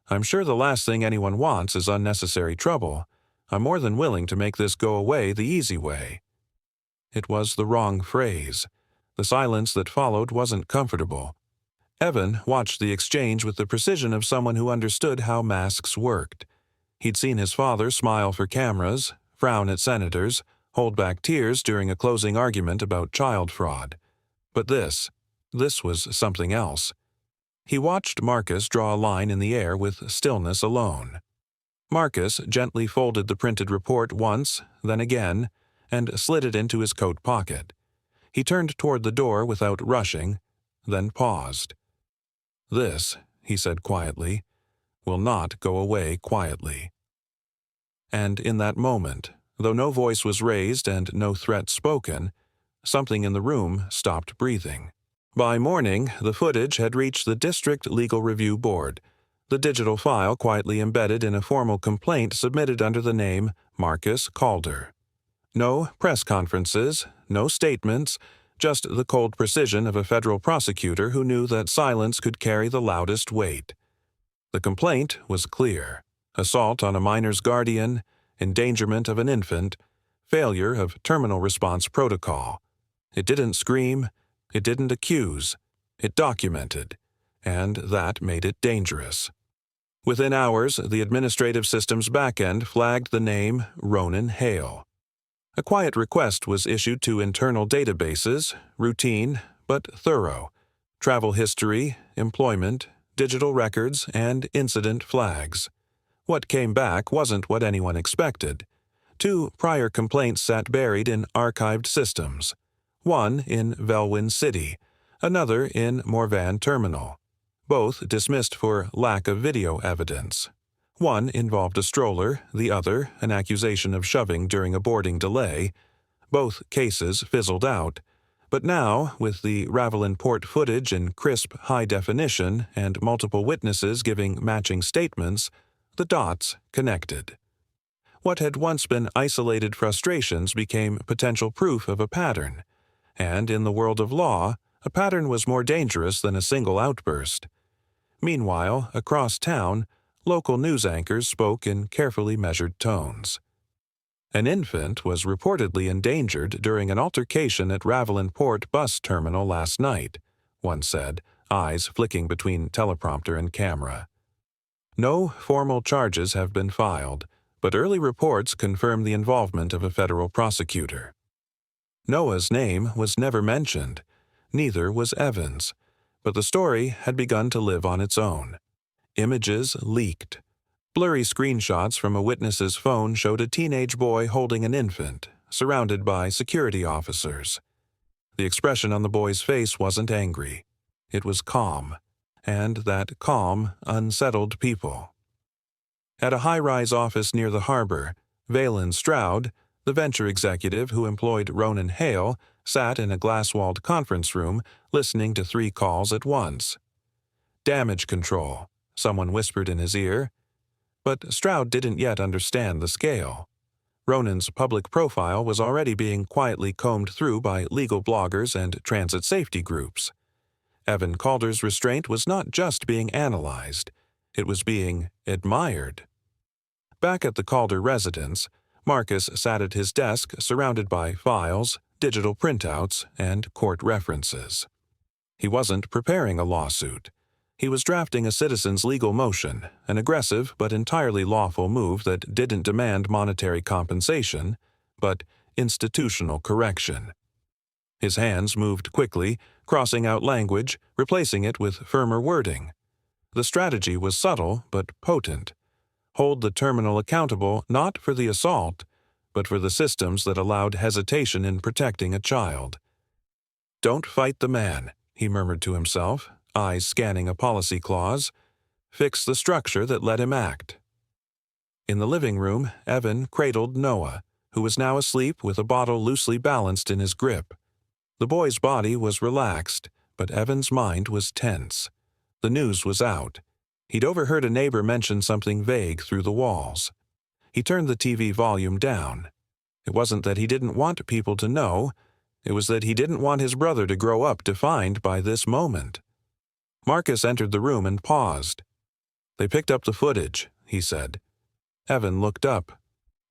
"I'm sure the last thing anyone wants is unnecessary trouble. I'm more than willing to make this go away the easy way." It was the wrong phrase. The silence that followed wasn't comfortable. Evan watched the exchange with the precision of someone who understood how masks worked. He'd seen his father smile for cameras, frown at senators, hold back tears during a closing argument about child fraud. But this was something else. He watched Marcus draw a line in the air with stillness alone. Marcus gently folded the printed report once, then again, and slid it into his coat pocket. He turned toward the door without rushing, then paused. "This," he said quietly, "will not go away quietly." And in that moment, though no voice was raised and no threat spoken, something in the room stopped breathing. By morning, the footage had reached the District Legal Review Board, the digital file quietly embedded in a formal complaint submitted under the name Marcus Calder. No press conferences, no statements, just the cold precision of a federal prosecutor who knew that silence could carry the loudest weight. The complaint was clear: assault on a minor's guardian, endangerment of an infant, failure of terminal response protocol. It didn't scream, it didn't accuse, it documented, and that made it dangerous. Within hours, the administrative system's backend flagged the name Ronan Hale. A quiet request was issued to internal databases, routine but thorough: travel history, employment, digital records, and incident flags. What came back wasn't what anyone expected. 2 prior complaints sat buried in archived systems. One in Velwyn City, another in Morvan Terminal. Both dismissed for lack of video evidence. One involved a stroller, the other an accusation of shoving during a boarding delay. Both cases fizzled out. But now, with the Ravelin Port footage in crisp high definition and multiple witnesses giving matching statements, the dots connected. What had once been isolated frustrations became potential proof of a pattern. And in the world of law, a pattern was more dangerous than a single outburst. Meanwhile, across town, local news anchors spoke in carefully measured tones. An infant was reportedly endangered during an altercation at Ravelin Port bus terminal last night, one said, eyes flicking between teleprompter and camera. No formal charges have been filed, but early reports confirm the involvement of a federal prosecutor. Noah's name was never mentioned, neither was Evan's, but the story had begun to live on its own. Images leaked. Blurry screenshots from a witness's phone showed a teenage boy holding an infant, surrounded by security officers. The expression on the boy's face wasn't angry. It was calm, and that calm unsettled people. At a high-rise office near the harbor, Valen Stroud, the venture executive who employed Ronan Hale, sat in a glass-walled conference room listening to 3 calls at once. "Damage control," someone whispered in his ear. But Stroud didn't yet understand the scale. Ronan's public profile was already being quietly combed through by legal bloggers and transit safety groups. Evan Calder's restraint was not just being analyzed, it was being admired. Back at the Calder residence, Marcus sat at his desk surrounded by files, digital printouts, and court references. He wasn't preparing a lawsuit. He was drafting a citizen's legal motion, an aggressive but entirely lawful move that didn't demand monetary compensation, but institutional correction. His hands moved quickly, crossing out language, replacing it with firmer wording. The strategy was subtle but potent. Hold the terminal accountable not for the assault, but for the systems that allowed hesitation in protecting a child. "Don't fight the man," he murmured to himself, eyes scanning a policy clause. "Fix the structure that let him act." In the living room, Evan cradled Noah, who was now asleep with a bottle loosely balanced in his grip. The boy's body was relaxed, but Evan's mind was tense. The news was out. He'd overheard a neighbor mention something vague through the walls. He turned the TV volume down. It wasn't that he didn't want people to know, it was that he didn't want his brother to grow up defined by this moment. Marcus entered the room and paused. "They picked up the footage," he said. Evan looked up.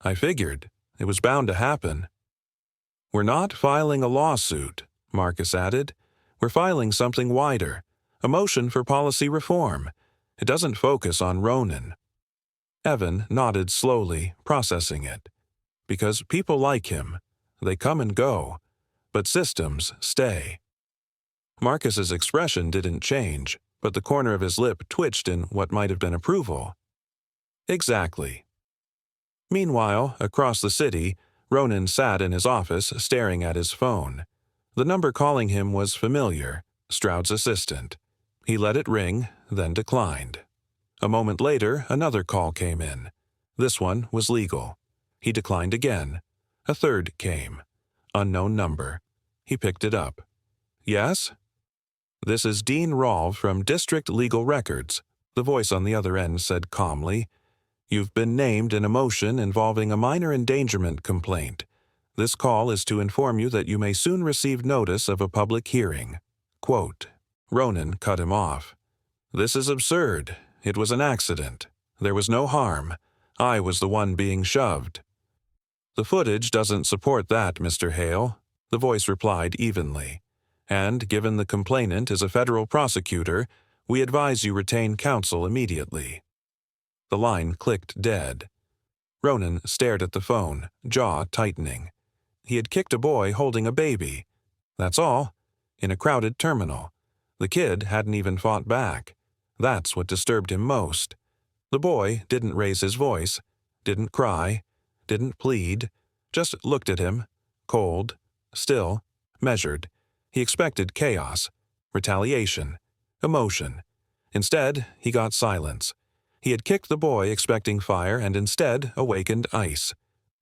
"I figured. It was bound to happen." "We're not filing a lawsuit," Marcus added. "We're filing something wider, a motion for policy reform. It doesn't focus on Ronan." Evan nodded slowly, processing it. Because people like him. They come and go, but systems stay. Marcus's expression didn't change, but the corner of his lip twitched in what might have been approval. "Exactly." Meanwhile, across the city, Ronan sat in his office staring at his phone. The number calling him was familiar, Stroud's assistant. He let it ring, then declined. A moment later, another call came in. This one was legal. He declined again. A third came. Unknown number. He picked it up. Yes? This is Dean Rolfe from District Legal Records, the voice on the other end said calmly. You've been named in a motion involving a minor endangerment complaint. This call is to inform you that you may soon receive notice of a public hearing. Quote. Ronan cut him off. This is absurd. It was an accident. There was no harm. I was the one being shoved. The footage doesn't support that, Mr. Hale, the voice replied evenly. And, given the complainant is a federal prosecutor, we advise you retain counsel immediately. The line clicked dead. Ronan stared at the phone, jaw tightening. He had kicked a boy holding a baby. That's all. In a crowded terminal. The kid hadn't even fought back. That's what disturbed him most. The boy didn't raise his voice, didn't cry, didn't plead, just looked at him, cold, still, measured. He expected chaos, retaliation, emotion. Instead, he got silence. He had kicked the boy expecting fire and instead awakened ice.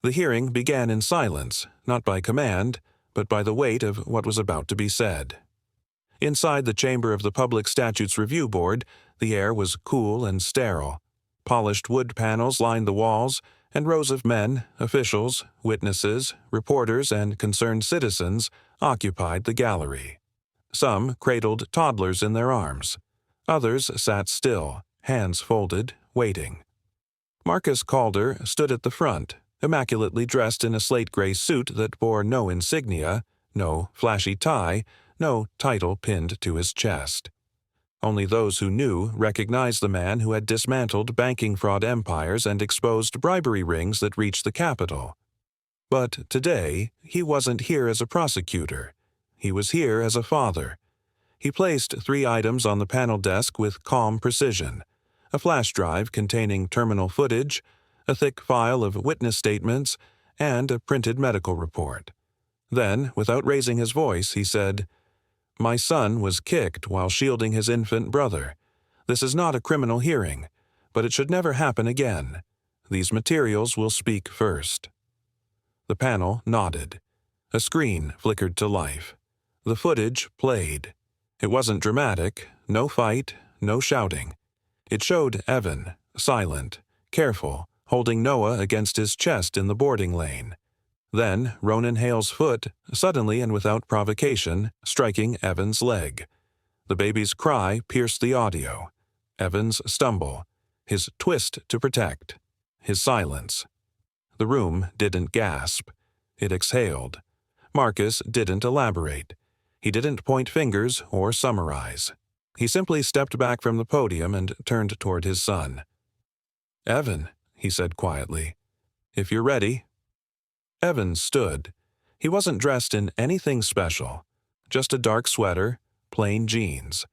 The hearing began in silence, not by command, but by the weight of what was about to be said. Inside the chamber of the Public Statutes Review Board, the air was cool and sterile. Polished wood panels lined the walls, and rows of men, officials, witnesses, reporters, and concerned citizens occupied the gallery. Some cradled toddlers in their arms. Others sat still, hands folded, waiting. Marcus Calder stood at the front, immaculately dressed in a slate-gray suit that bore no insignia, no flashy tie, no title pinned to his chest. Only those who knew recognized the man who had dismantled banking fraud empires and exposed bribery rings that reached the capital. But today, he wasn't here as a prosecutor. He was here as a father. He placed 3 items on the panel desk with calm precision: a flash drive containing terminal footage, a thick file of witness statements, and a printed medical report. Then, without raising his voice, he said, My son was kicked while shielding his infant brother. This is not a criminal hearing, but it should never happen again. These materials will speak first. The panel nodded. A screen flickered to life. The footage played. It wasn't dramatic, no fight, no shouting. It showed Evan, silent, careful, holding Noah against his chest in the boarding lane. Then Ronan Hale's foot, suddenly and without provocation, striking Evan's leg. The baby's cry pierced the audio. Evan's stumble. His twist to protect. His silence. The room didn't gasp. It exhaled. Marcus didn't elaborate. He didn't point fingers or summarize. He simply stepped back from the podium and turned toward his son. Evan, he said quietly, if you're ready. Evan stood. He wasn't dressed in anything special, just a dark sweater, plain jeans.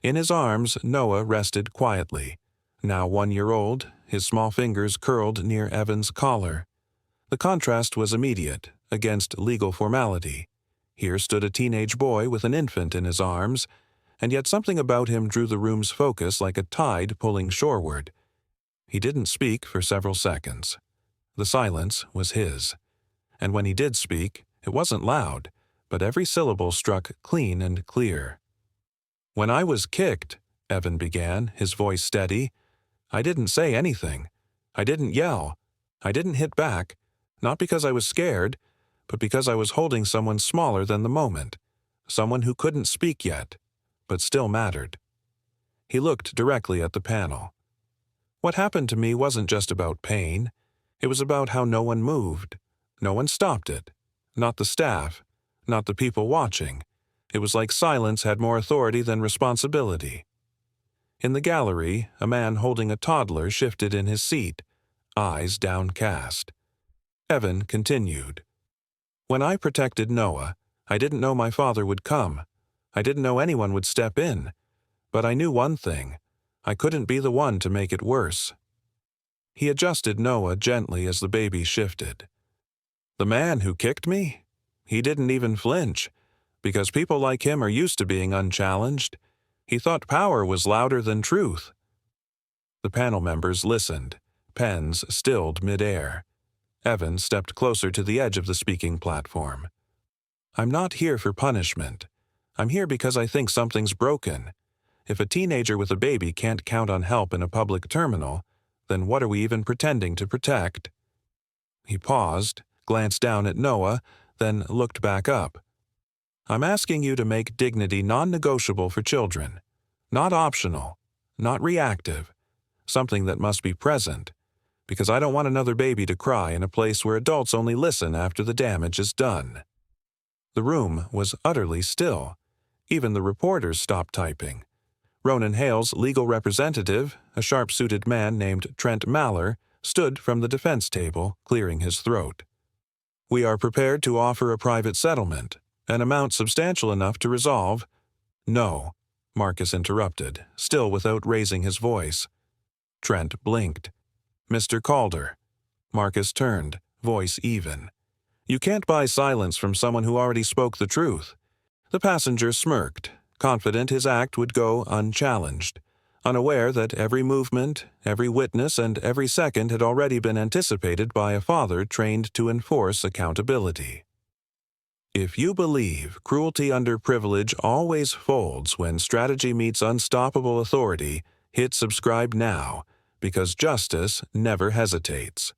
In his arms, Noah rested quietly, now 1-year-old, his small fingers curled near Evan's collar. The contrast was immediate, against legal formality. Here stood a teenage boy with an infant in his arms, and yet something about him drew the room's focus like a tide pulling shoreward. He didn't speak for several seconds. The silence was his. And when he did speak, it wasn't loud, but every syllable struck clean and clear. When I was kicked, Evan began, his voice steady, I didn't say anything. I didn't yell. I didn't hit back, not because I was scared, but because I was holding someone smaller than the moment, someone who couldn't speak yet, but still mattered. He looked directly at the panel. What happened to me wasn't just about pain. It was about how no one moved. No one stopped it. Not the staff. Not the people watching. It was like silence had more authority than responsibility. In the gallery, a man holding a toddler shifted in his seat, eyes downcast. Evan continued. When I protected Noah, I didn't know my father would come. I didn't know anyone would step in. But I knew one thing. I couldn't be the one to make it worse. He adjusted Noah gently as the baby shifted. The man who kicked me? He didn't even flinch, because people like him are used to being unchallenged. He thought power was louder than truth. The panel members listened, pens stilled midair. Evan stepped closer to the edge of the speaking platform. "I'm not here for punishment. I'm here because I think something's broken. If a teenager with a baby can't count on help in a public terminal, then what are we even pretending to protect?" He paused, glanced down at Noah, then looked back up. "I'm asking you to make dignity non-negotiable for children. Not optional, not reactive, something that must be present, because I don't want another baby to cry in a place where adults only listen after the damage is done." The room was utterly still. Even the reporters stopped typing. Ronan Hale's legal representative, a sharp-suited man named Trent Maller, stood from the defense table, clearing his throat. "We are prepared to offer a private settlement, an amount substantial enough to resolve—" "No," Marcus interrupted, still without raising his voice. Trent blinked. "Mr. Calder." Marcus turned, voice even. "You can't buy silence from someone who already spoke the truth." The passenger smirked, confident his act would go unchallenged, unaware that every movement, every witness, and every second had already been anticipated by a father trained to enforce accountability. If you believe cruelty under privilege always folds when strategy meets unstoppable authority, hit subscribe now, because justice never hesitates.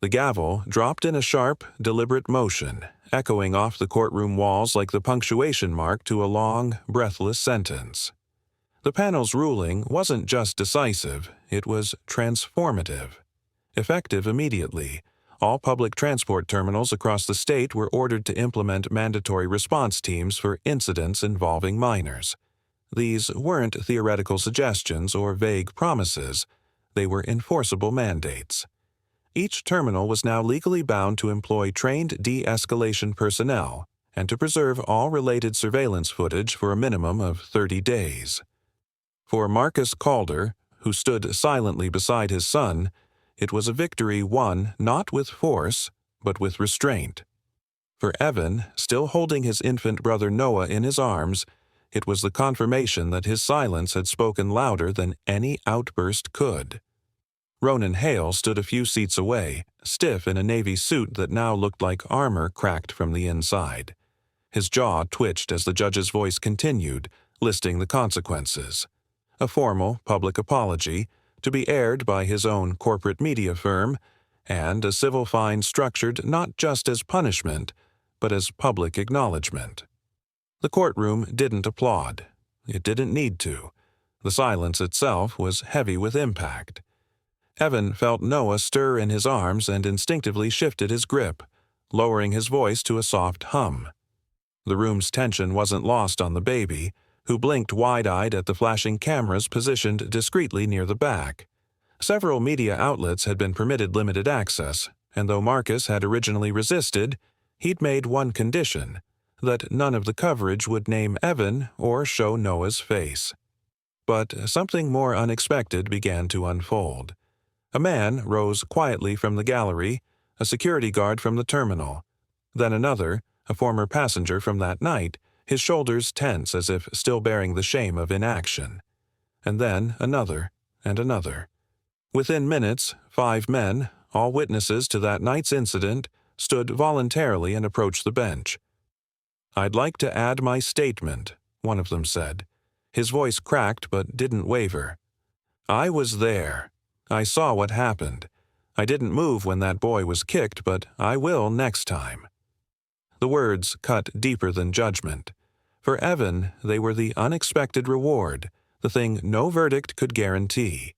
The gavel dropped in a sharp, deliberate motion, echoing off the courtroom walls like the punctuation mark to a long, breathless sentence. The panel's ruling wasn't just decisive, it was transformative. Effective immediately, all public transport terminals across the state were ordered to implement mandatory response teams for incidents involving minors. These weren't theoretical suggestions or vague promises, they were enforceable mandates. Each terminal was now legally bound to employ trained de-escalation personnel and to preserve all related surveillance footage for a minimum of 30 days. For Marcus Calder, who stood silently beside his son, it was a victory won not with force, but with restraint. For Evan, still holding his infant brother Noah in his arms, it was the confirmation that his silence had spoken louder than any outburst could. Ronan Hale stood a few seats away, stiff in a navy suit that now looked like armor cracked from the inside. His jaw twitched as the judge's voice continued, listing the consequences. A formal public apology, to be aired by his own corporate media firm, and a civil fine structured not just as punishment, but as public acknowledgement. The courtroom didn't applaud. It didn't need to. The silence itself was heavy with impact. Evan felt Noah stir in his arms and instinctively shifted his grip, lowering his voice to a soft hum. The room's tension wasn't lost on the baby, who blinked wide-eyed at the flashing cameras positioned discreetly near the back. Several media outlets had been permitted limited access, and though Marcus had originally resisted, he'd made one condition, that none of the coverage would name Evan or show Noah's face. But something more unexpected began to unfold. A man rose quietly from the gallery, a security guard from the terminal. Then another, a former passenger from that night, his shoulders tense as if still bearing the shame of inaction. And then another, and another. Within minutes, 5 men, all witnesses to that night's incident, stood voluntarily and approached the bench. "I'd like to add my statement," one of them said. His voice cracked but didn't waver. "I was there. I saw what happened. I didn't move when that boy was kicked, but I will next time." The words cut deeper than judgment. For Evan, they were the unexpected reward, the thing no verdict could guarantee.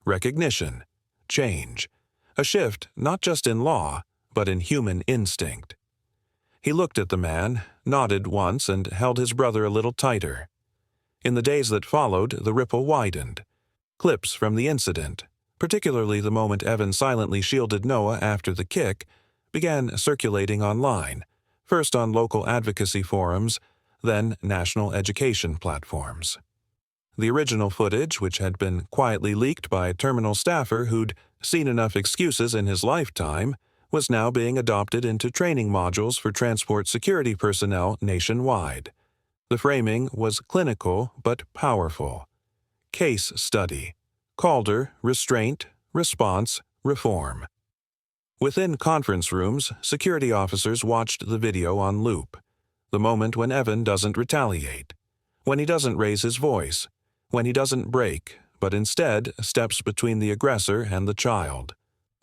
Recognition, change, a shift not just in law, but in human instinct. He looked at the man, nodded once, and held his brother a little tighter. In the days that followed, the ripple widened. Clips from the incident, particularly the moment Evan silently shielded Noah after the kick, began circulating online, first on local advocacy forums, then national education platforms. The original footage, which had been quietly leaked by a terminal staffer who'd seen enough excuses in his lifetime, was now being adopted into training modules for transport security personnel nationwide. The framing was clinical but powerful. Case study. Calder, restraint, response, reform. Within conference rooms, security officers watched the video on loop. The moment when Evan doesn't retaliate, when he doesn't raise his voice, when he doesn't break, but instead steps between the aggressor and the child.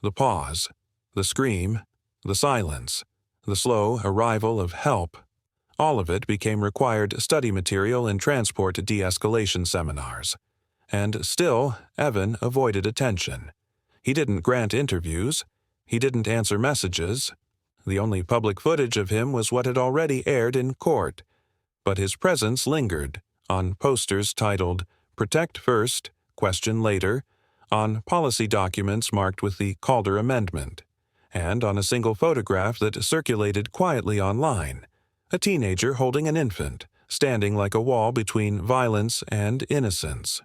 The pause, the scream, the silence, the slow arrival of help. All of it became required study material in transport de-escalation seminars. And still, Evan avoided attention. He didn't grant interviews. He didn't answer messages. The only public footage of him was what had already aired in court. But his presence lingered on posters titled "Protect First, Question Later," on policy documents marked with the Calder Amendment, and on a single photograph that circulated quietly online, a teenager holding an infant, standing like a wall between violence and innocence.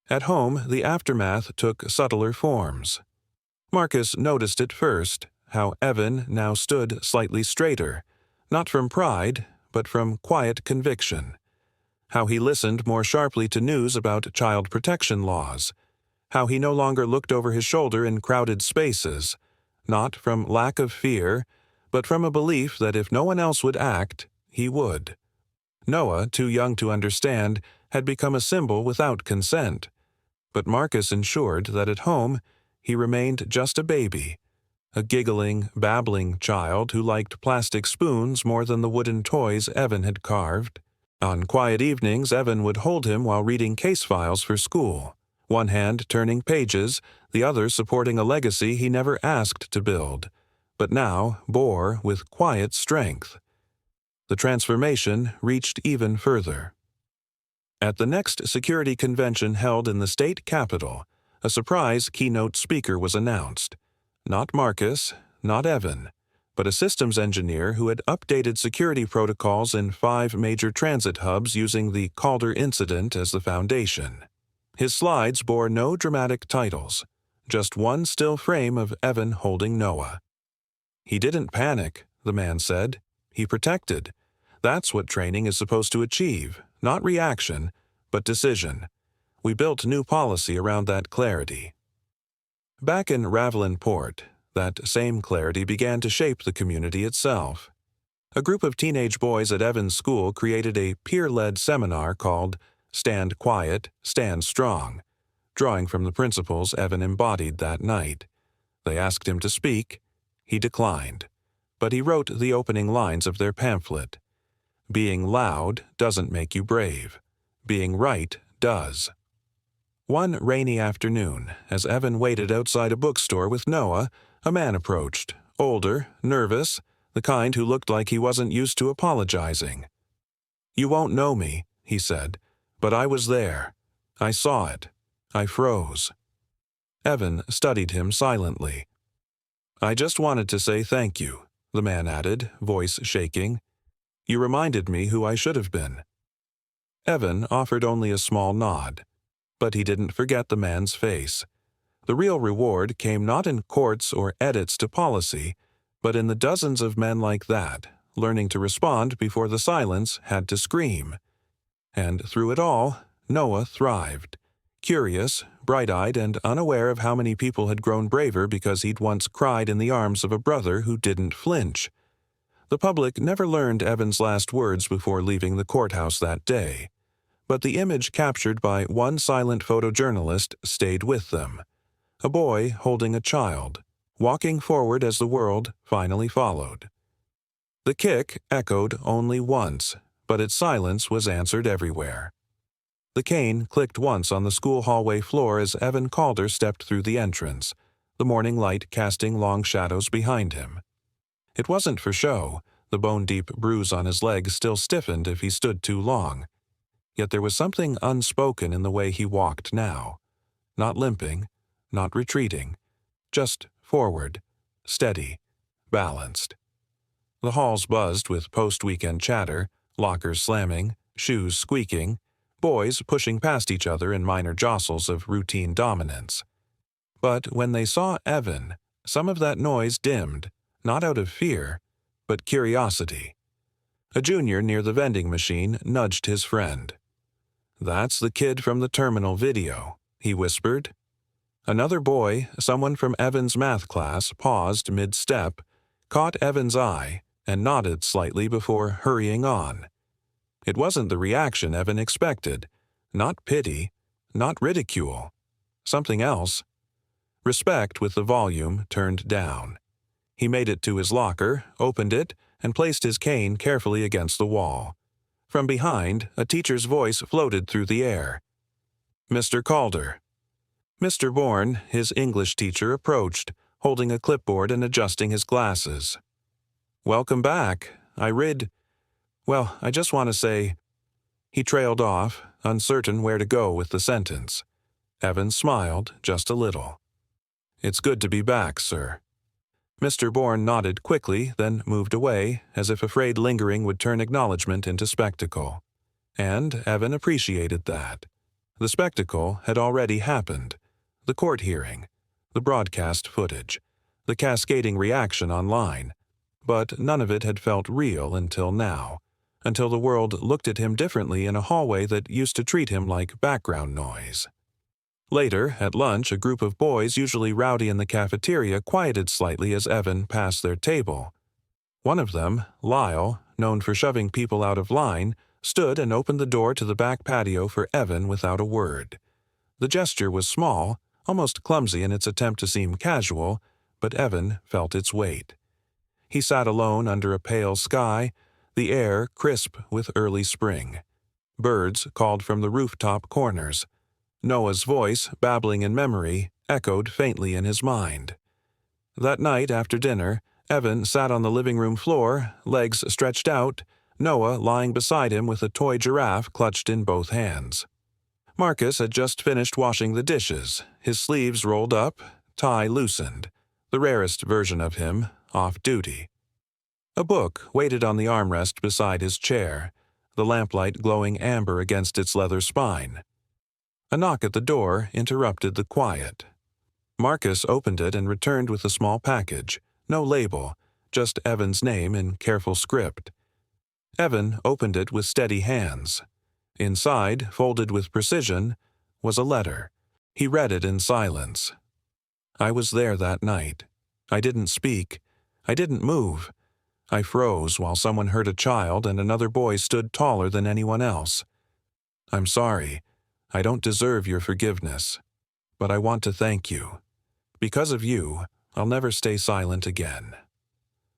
At home, the aftermath took subtler forms. Marcus noticed it first, how Evan now stood slightly straighter, not from pride, but from quiet conviction. How he listened more sharply to news about child protection laws. How he no longer looked over his shoulder in crowded spaces, not from lack of fear, but from a belief that if no one else would act, he would. Noah, too young to understand, had become a symbol without consent. But Marcus ensured that at home he remained just a baby, a giggling, babbling child who liked plastic spoons more than the wooden toys Evan had carved. On quiet evenings, Evan would hold him while reading case files for school, one hand turning pages, the other supporting a legacy he never asked to build, but now bore with quiet strength. The transformation reached even further. At the next security convention held in the state capitol, a surprise keynote speaker was announced. Not Marcus, not Evan, but a systems engineer who had updated security protocols in 5 major transit hubs using the Calder incident as the foundation. His slides bore no dramatic titles, just one still frame of Evan holding Noah. "He didn't panic," the man said. "He protected. That's what training is supposed to achieve, not reaction, but decision. We built new policy around that clarity." Back in Ravelin Port, that same clarity began to shape the community itself. A group of teenage boys at Evan's school created a peer-led seminar called "Stand Quiet, Stand Strong," drawing from the principles Evan embodied that night. They asked him to speak. He declined, but he wrote the opening lines of their pamphlet. "Being loud doesn't make you brave. Being right does." One rainy afternoon, as Evan waited outside a bookstore with Noah, a man approached, older, nervous, the kind who looked like he wasn't used to apologizing. "You won't know me," he said, "but I was there. I saw it. I froze." Evan studied him silently. "I just wanted to say thank you," the man added, voice shaking. "You reminded me who I should have been." Evan offered only a small nod, but he didn't forget the man's face. The real reward came not in courts or edits to policy, but in the dozens of men like that, learning to respond before the silence had to scream. And through it all, Noah thrived. Curious, bright-eyed, and unaware of how many people had grown braver because he'd once cried in the arms of a brother who didn't flinch. The public never learned Evan's last words before leaving the courthouse that day, but the image captured by one silent photojournalist stayed with them. A boy holding a child, walking forward as the world finally followed. The kick echoed only once, but its silence was answered everywhere. The cane clicked once on the school hallway floor as Evan Calder stepped through the entrance, the morning light casting long shadows behind him. It wasn't for show. The bone-deep bruise on his leg still stiffened if he stood too long. Yet there was something unspoken in the way he walked now. Not limping, not retreating, just forward, steady, balanced. The halls buzzed with post-weekend chatter, lockers slamming, shoes squeaking, boys pushing past each other in minor jostles of routine dominance. But when they saw Evan, some of that noise dimmed, not out of fear, but curiosity. A junior near the vending machine nudged his friend. "That's the kid from the terminal video," he whispered. Another boy, someone from Evan's math class, paused mid-step, caught Evan's eye, and nodded slightly before hurrying on. It wasn't the reaction Evan expected. Not pity, not ridicule. Something else. Respect with the volume turned down. He made it to his locker, opened it, and placed his cane carefully against the wall. From behind, a teacher's voice floated through the air. "Mr. Calder." Mr. Bourne, his English teacher, approached, holding a clipboard and adjusting his glasses. "Welcome back. I just want to say—" He trailed off, uncertain where to go with the sentence. Evan smiled just a little. "It's good to be back, sir." Mr. Bourne nodded quickly, then moved away, as if afraid lingering would turn acknowledgement into spectacle. And Evan appreciated that. The spectacle had already happened. The court hearing, the broadcast footage, the cascading reaction online. But none of it had felt real until now, until the world looked at him differently in a hallway that used to treat him like background noise. Later, at lunch, a group of boys usually rowdy in the cafeteria quieted slightly as Evan passed their table. One of them, Lyle, known for shoving people out of line, stood and opened the door to the back patio for Evan without a word. The gesture was small, almost clumsy in its attempt to seem casual, but Evan felt its weight. He sat alone under a pale sky, the air crisp with early spring. Birds called from the rooftop corners. Noah's voice, babbling in memory, echoed faintly in his mind. That night after dinner, Evan sat on the living room floor, legs stretched out, Noah lying beside him with a toy giraffe clutched in both hands. Marcus had just finished washing the dishes, his sleeves rolled up, tie loosened, the rarest version of him, off duty. A book waited on the armrest beside his chair, the lamplight glowing amber against its leather spine. A knock at the door interrupted the quiet. Marcus opened it and returned with a small package, no label, just Evan's name in careful script. Evan opened it with steady hands. Inside, folded with precision, was a letter. He read it in silence. "I was there that night. I didn't speak. I didn't move. I froze while someone hurt a child and another boy stood taller than anyone else. I'm sorry. I don't deserve your forgiveness. But I want to thank you. Because of you, I'll never stay silent again."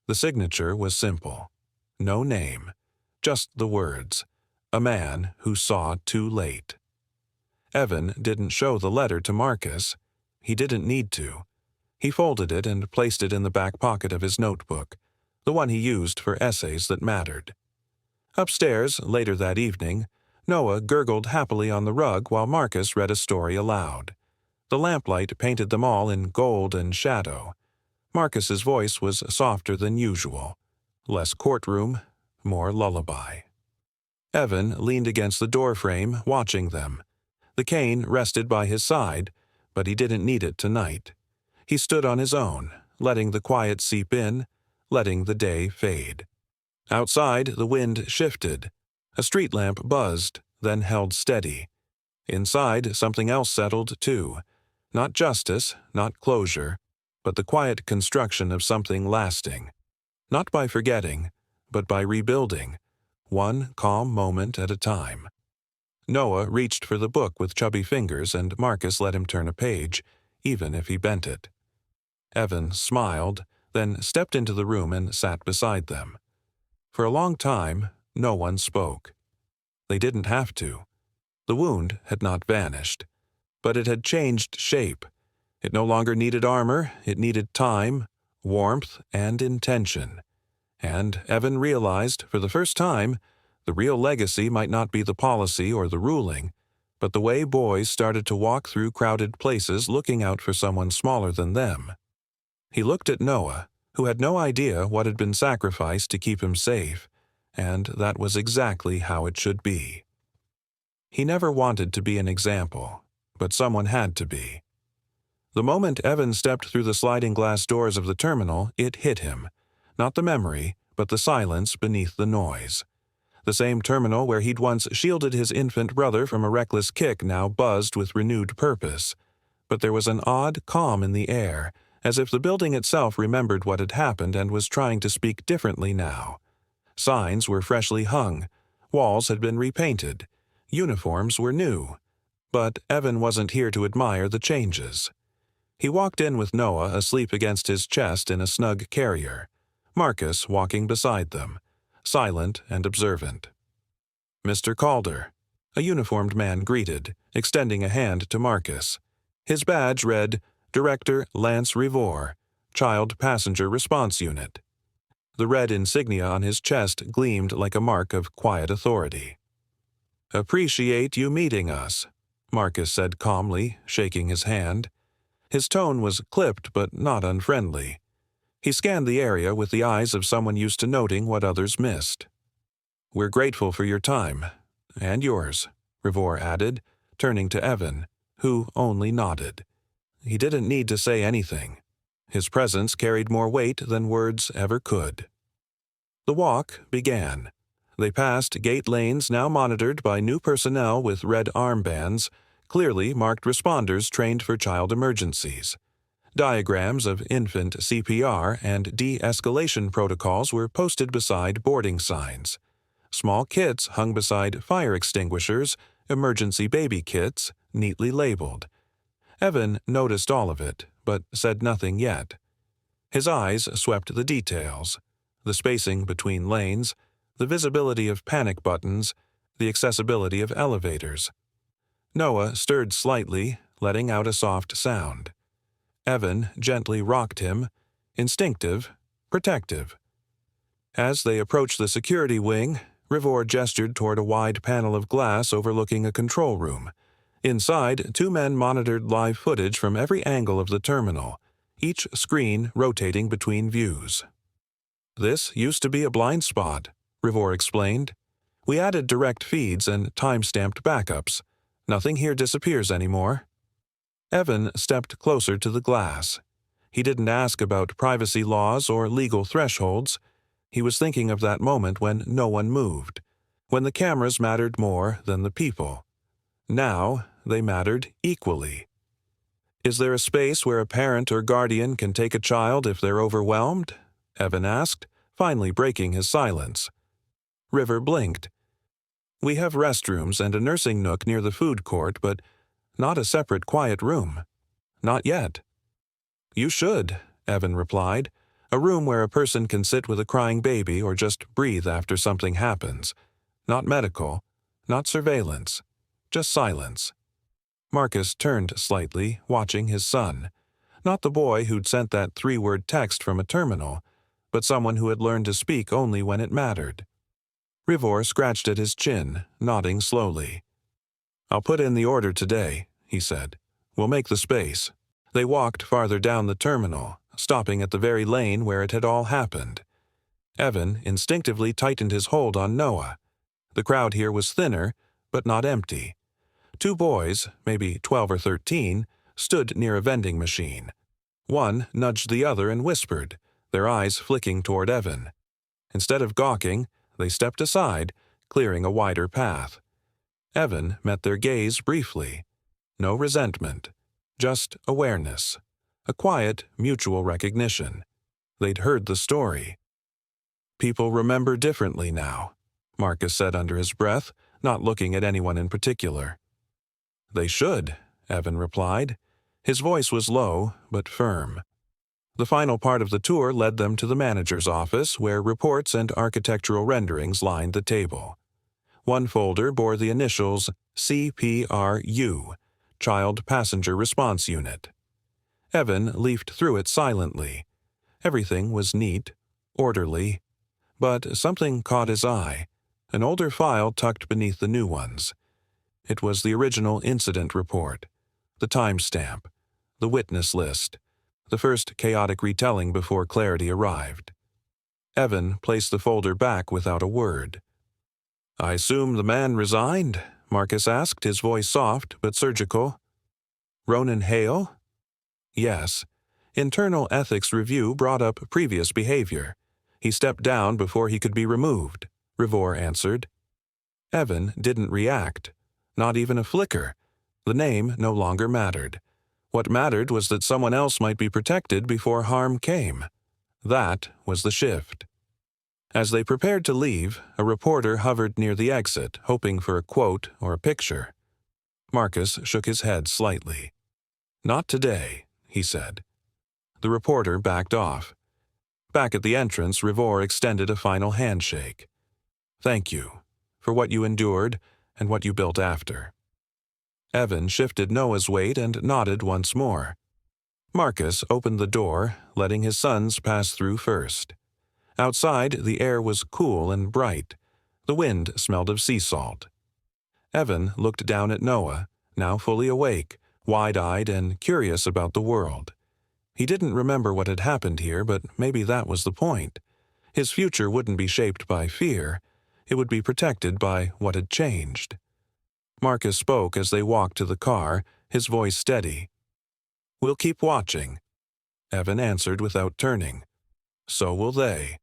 The signature was simple. No name. Just the words. A man who saw too late. Evan didn't show the letter to Marcus. He didn't need to. He folded it and placed it in the back pocket of his notebook, the one he used for essays that mattered. Upstairs, later that evening, Noah gurgled happily on the rug while Marcus read a story aloud. The lamplight painted them all in gold and shadow. Marcus's voice was softer than usual. Less courtroom, more lullaby. Evan leaned against the doorframe, watching them. The cane rested by his side, but he didn't need it tonight. He stood on his own, letting the quiet seep in, letting the day fade. Outside, the wind shifted. A street lamp buzzed, then held steady. Inside, something else settled, too. Not justice, not closure, but the quiet construction of something lasting. Not by forgetting, but by rebuilding, one calm moment at a time. Noah reached for the book with chubby fingers, and Marcus let him turn a page, even if he bent it. Evan smiled, then stepped into the room and sat beside them. For a long time, no one spoke. They didn't have to. The wound had not vanished, but it had changed shape. It no longer needed armor, it needed time, warmth, and intention. And Evan realized, for the first time, the real legacy might not be the policy or the ruling, but the way boys started to walk through crowded places looking out for someone smaller than them. He looked at Noah, who had no idea what had been sacrificed to keep him safe, and that was exactly how it should be. He never wanted to be an example, but someone had to be. The moment Evan stepped through the sliding glass doors of the terminal, it hit him. Not the memory, but the silence beneath the noise. The same terminal where he'd once shielded his infant brother from a reckless kick now buzzed with renewed purpose. but there was an odd calm in the air, as if the building itself remembered what had happened and was trying to speak differently now. Signs were freshly hung, walls had been repainted, uniforms were new. But Evan wasn't here to admire the changes. He walked in with Noah asleep against his chest in a snug carrier, Marcus walking beside them, silent and observant. "Mr. Calder," a uniformed man greeted, extending a hand to Marcus. His badge read, "Director Lance Revor, Child Passenger Response Unit." The red insignia on his chest gleamed like a mark of quiet authority. "Appreciate you meeting us," Marcus said calmly, shaking his hand. His tone was clipped but not unfriendly. He scanned the area with the eyes of someone used to noting what others missed. "We're grateful for your time, and yours," Revor added, turning to Evan, who only nodded. He didn't need to say anything. His presence carried more weight than words ever could. The walk began. They passed gate lanes now monitored by new personnel with red armbands, clearly marked responders trained for child emergencies. Diagrams of infant CPR and de-escalation protocols were posted beside boarding signs. Small kits hung beside fire extinguishers, emergency baby kits, neatly labeled. Evan noticed all of it, but said nothing yet. His eyes swept the details, the spacing between lanes, the visibility of panic buttons, the accessibility of elevators. Noah stirred slightly, letting out a soft sound. Evan gently rocked him, instinctive, protective. As they approached the security wing, Revor gestured toward a wide panel of glass overlooking a control room. Inside, two men monitored live footage from every angle of the terminal, each screen rotating between views. "This used to be a blind spot," Revor explained. "We added direct feeds and time-stamped backups. Nothing here disappears anymore." Evan stepped closer to the glass. He didn't ask about privacy laws or legal thresholds. He was thinking of that moment when no one moved, when the cameras mattered more than the people. Now they mattered equally. "Is there a space where a parent or guardian can take a child if they're overwhelmed?" Evan asked, finally breaking his silence. River blinked. "We have restrooms and a nursing nook near the food court, but not a separate quiet room. Not yet." "You should," Evan replied. "A room where a person can sit with a crying baby or just breathe after something happens. Not medical, not surveillance, just silence." Marcus turned slightly, watching his son. Not the boy who'd sent that 3-word text from a terminal, but someone who had learned to speak only when it mattered. Revor scratched at his chin, nodding slowly. "I'll put in the order today," he said. "We'll make the space." They walked farther down the terminal, stopping at the very lane where it had all happened. Evan instinctively tightened his hold on Noah. The crowd here was thinner, but not empty. Two boys, maybe 12 or 13, stood near a vending machine. One nudged the other and whispered, their eyes flicking toward Evan. Instead of gawking, they stepped aside, clearing a wider path. Evan met their gaze briefly. No resentment, just awareness. A quiet, mutual recognition. They'd heard the story. "People remember differently now," Marcus said under his breath, not looking at anyone in particular. "They should," Evan replied. His voice was low, but firm. The final part of the tour led them to the manager's office, where reports and architectural renderings lined the table. One folder bore the initials CPRU, Child Passenger Response Unit. Evan leafed through it silently. Everything was neat, orderly, but something caught his eye, an older file tucked beneath the new ones. It was the original incident report, the timestamp, the witness list, the first chaotic retelling before clarity arrived. Evan placed the folder back without a word. "I assume the man resigned?" Marcus asked, his voice soft but surgical. "Ronan Hale?" "Yes. Internal ethics review brought up previous behavior. He stepped down before he could be removed," Revor answered. Evan didn't react. Not even a flicker. The name no longer mattered. What mattered was that someone else might be protected before harm came. That was the shift. As they prepared to leave, a reporter hovered near the exit, hoping for a quote or a picture. Marcus shook his head slightly. "Not today," he said. The reporter backed off. Back at the entrance, Rivor extended a final handshake. "Thank you for what you endured and what you built after." Evan shifted Noah's weight and nodded once more. Marcus opened the door, letting his sons pass through first. Outside, the air was cool and bright. The wind smelled of sea salt. Evan looked down at Noah, now fully awake, wide-eyed and curious about the world. He didn't remember what had happened here, but maybe that was the point. His future wouldn't be shaped by fear. It would be protected by what had changed. Marcus spoke as they walked to the car, his voice steady. "We'll keep watching." Evan answered without turning. "So will they."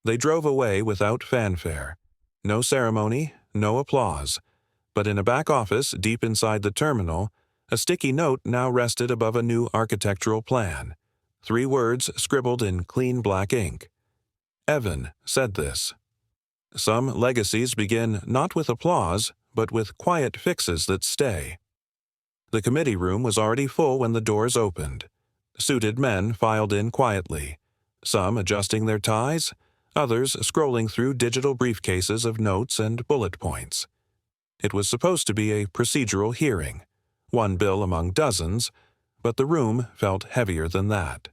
They drove away without fanfare. No ceremony, no applause. But in a back office deep inside the terminal, a sticky note now rested above a new architectural plan. 3 words scribbled in clean black ink. Evan said this. Some legacies begin not with applause, but with quiet fixes that stay. The committee room was already full when the doors opened. Suited men filed in quietly, some adjusting their ties, others scrolling through digital briefcases of notes and bullet points. It was supposed to be a procedural hearing, one bill among dozens, but the room felt heavier than that.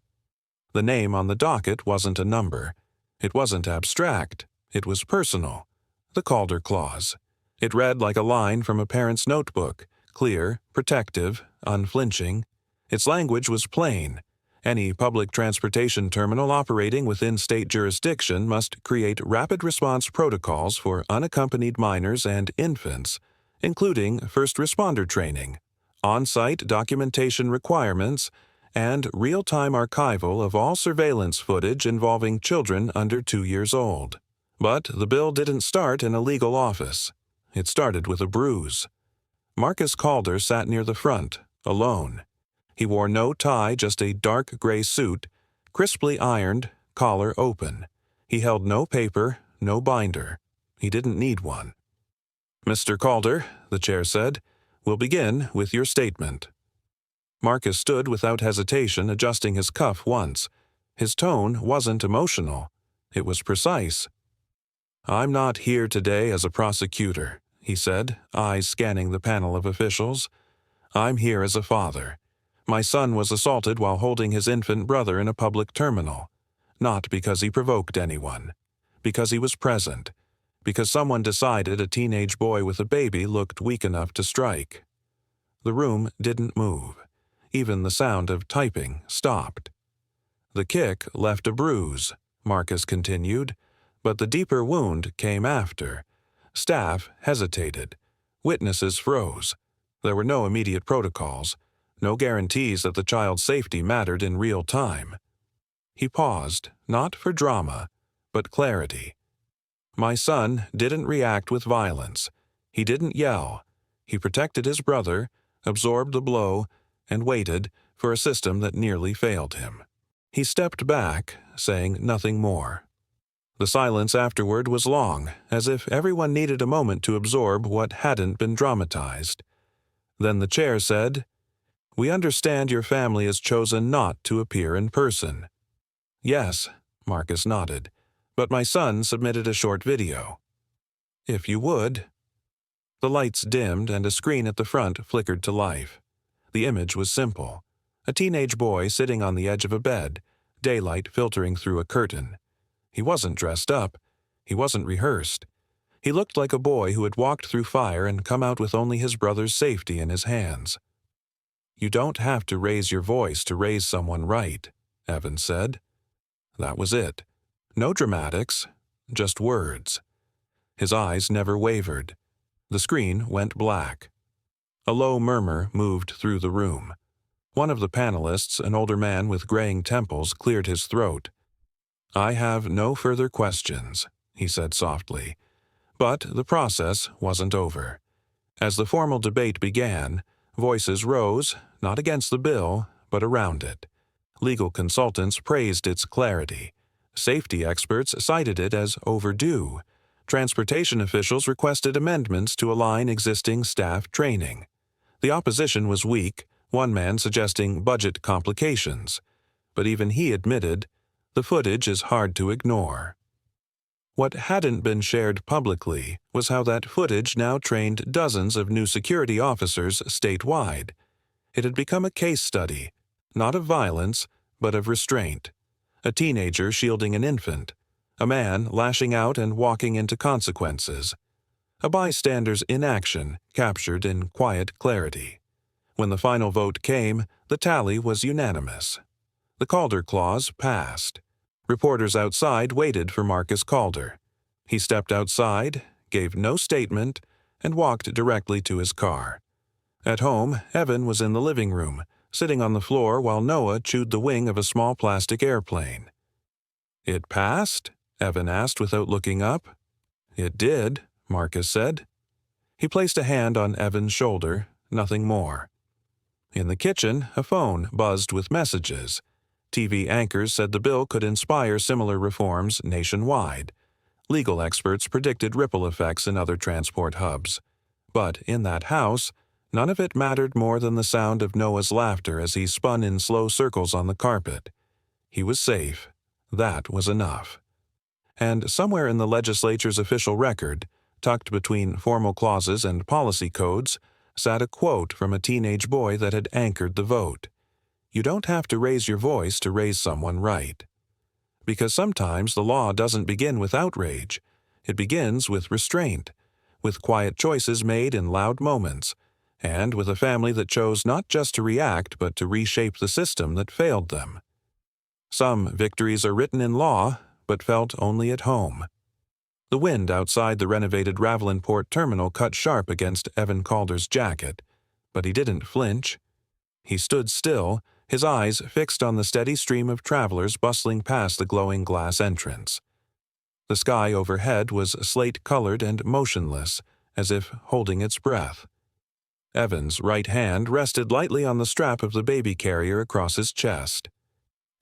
The name on the docket wasn't a number. It wasn't abstract. It was personal. The Calder Clause. It read like a line from a parent's notebook, clear, protective, unflinching. Its language was plain. Any public transportation terminal operating within state jurisdiction must create rapid response protocols for unaccompanied minors and infants, including first responder training, on-site documentation requirements, and real-time archival of all surveillance footage involving children under 2 years old. But the bill didn't start in a legal office. It started with a bruise. Marcus Calder sat near the front, alone. He wore no tie, just a dark gray suit, crisply ironed, collar open. He held no paper, no binder. He didn't need one. "Mr. Calder," the chair said, "we'll begin with your statement." Marcus stood without hesitation, adjusting his cuff once. His tone wasn't emotional. It was precise. "I'm not here today as a prosecutor," he said, eyes scanning the panel of officials. "I'm here as a father. My son was assaulted while holding his infant brother in a public terminal. Not because he provoked anyone. Because he was present. Because someone decided a teenage boy with a baby looked weak enough to strike." The room didn't move. Even the sound of typing stopped. "The kick left a bruise," Marcus continued, "but the deeper wound came after. Staff hesitated. Witnesses froze. There were no immediate protocols. No guarantees that the child's safety mattered in real time." He paused, not for drama, but clarity. "My son didn't react with violence. He didn't yell. He protected his brother, absorbed the blow, and waited for a system that nearly failed him." He stepped back, saying nothing more. The silence afterward was long, as if everyone needed a moment to absorb what hadn't been dramatized. Then the chair said, "We understand your family has chosen not to appear in person." "Yes," Marcus nodded, "but my son submitted a short video." "If you would." The lights dimmed and a screen at the front flickered to life. The image was simple. A teenage boy sitting on the edge of a bed, daylight filtering through a curtain. He wasn't dressed up. He wasn't rehearsed. He looked like a boy who had walked through fire and come out with only his brother's safety in his hands. "You don't have to raise your voice to raise someone right," Evan said. That was it. No dramatics, just words. His eyes never wavered. The screen went black. A low murmur moved through the room. One of the panelists, an older man with graying temples, cleared his throat. "I have no further questions," he said softly. But the process wasn't over. As the formal debate began, Voices rose, not against the bill, but around it. Legal consultants praised its clarity. Safety experts cited it as overdue. Transportation officials requested amendments to align existing staff training. The opposition was weak, one man suggesting budget complications. But even he admitted, the footage is hard to ignore. What hadn't been shared publicly was how that footage now trained dozens of new security officers statewide. It had become a case study, not of violence, but of restraint. A teenager shielding an infant. A man lashing out and walking into consequences. A bystander's inaction captured in quiet clarity. When the final vote came, the tally was unanimous. The Calder Clause passed. Reporters outside waited for Marcus Calder. He stepped outside, gave no statement, and walked directly to his car. At home, Evan was in the living room, sitting on the floor while Noah chewed the wing of a small plastic airplane. "It passed?" Evan asked without looking up. "It did," Marcus said. He placed a hand on Evan's shoulder, nothing more. In the kitchen, a phone buzzed with messages. TV anchors said the bill could inspire similar reforms nationwide. Legal experts predicted ripple effects in other transport hubs. But in that house, none of it mattered more than the sound of Noah's laughter as he spun in slow circles on the carpet. He was safe. That was enough. And somewhere in the legislature's official record, tucked between formal clauses and policy codes, sat a quote from a teenage boy that had anchored the vote. You don't have to raise your voice to raise someone right. Because sometimes the law doesn't begin with outrage. It begins with restraint, with quiet choices made in loud moments, and with a family that chose not just to react but to reshape the system that failed them. Some victories are written in law, but felt only at home. The wind outside the renovated Ravelinport terminal cut sharp against Evan Calder's jacket, but he didn't flinch. He stood still, his eyes fixed on the steady stream of travelers bustling past the glowing glass entrance. The sky overhead was slate-colored and motionless, as if holding its breath. Evan's right hand rested lightly on the strap of the baby carrier across his chest.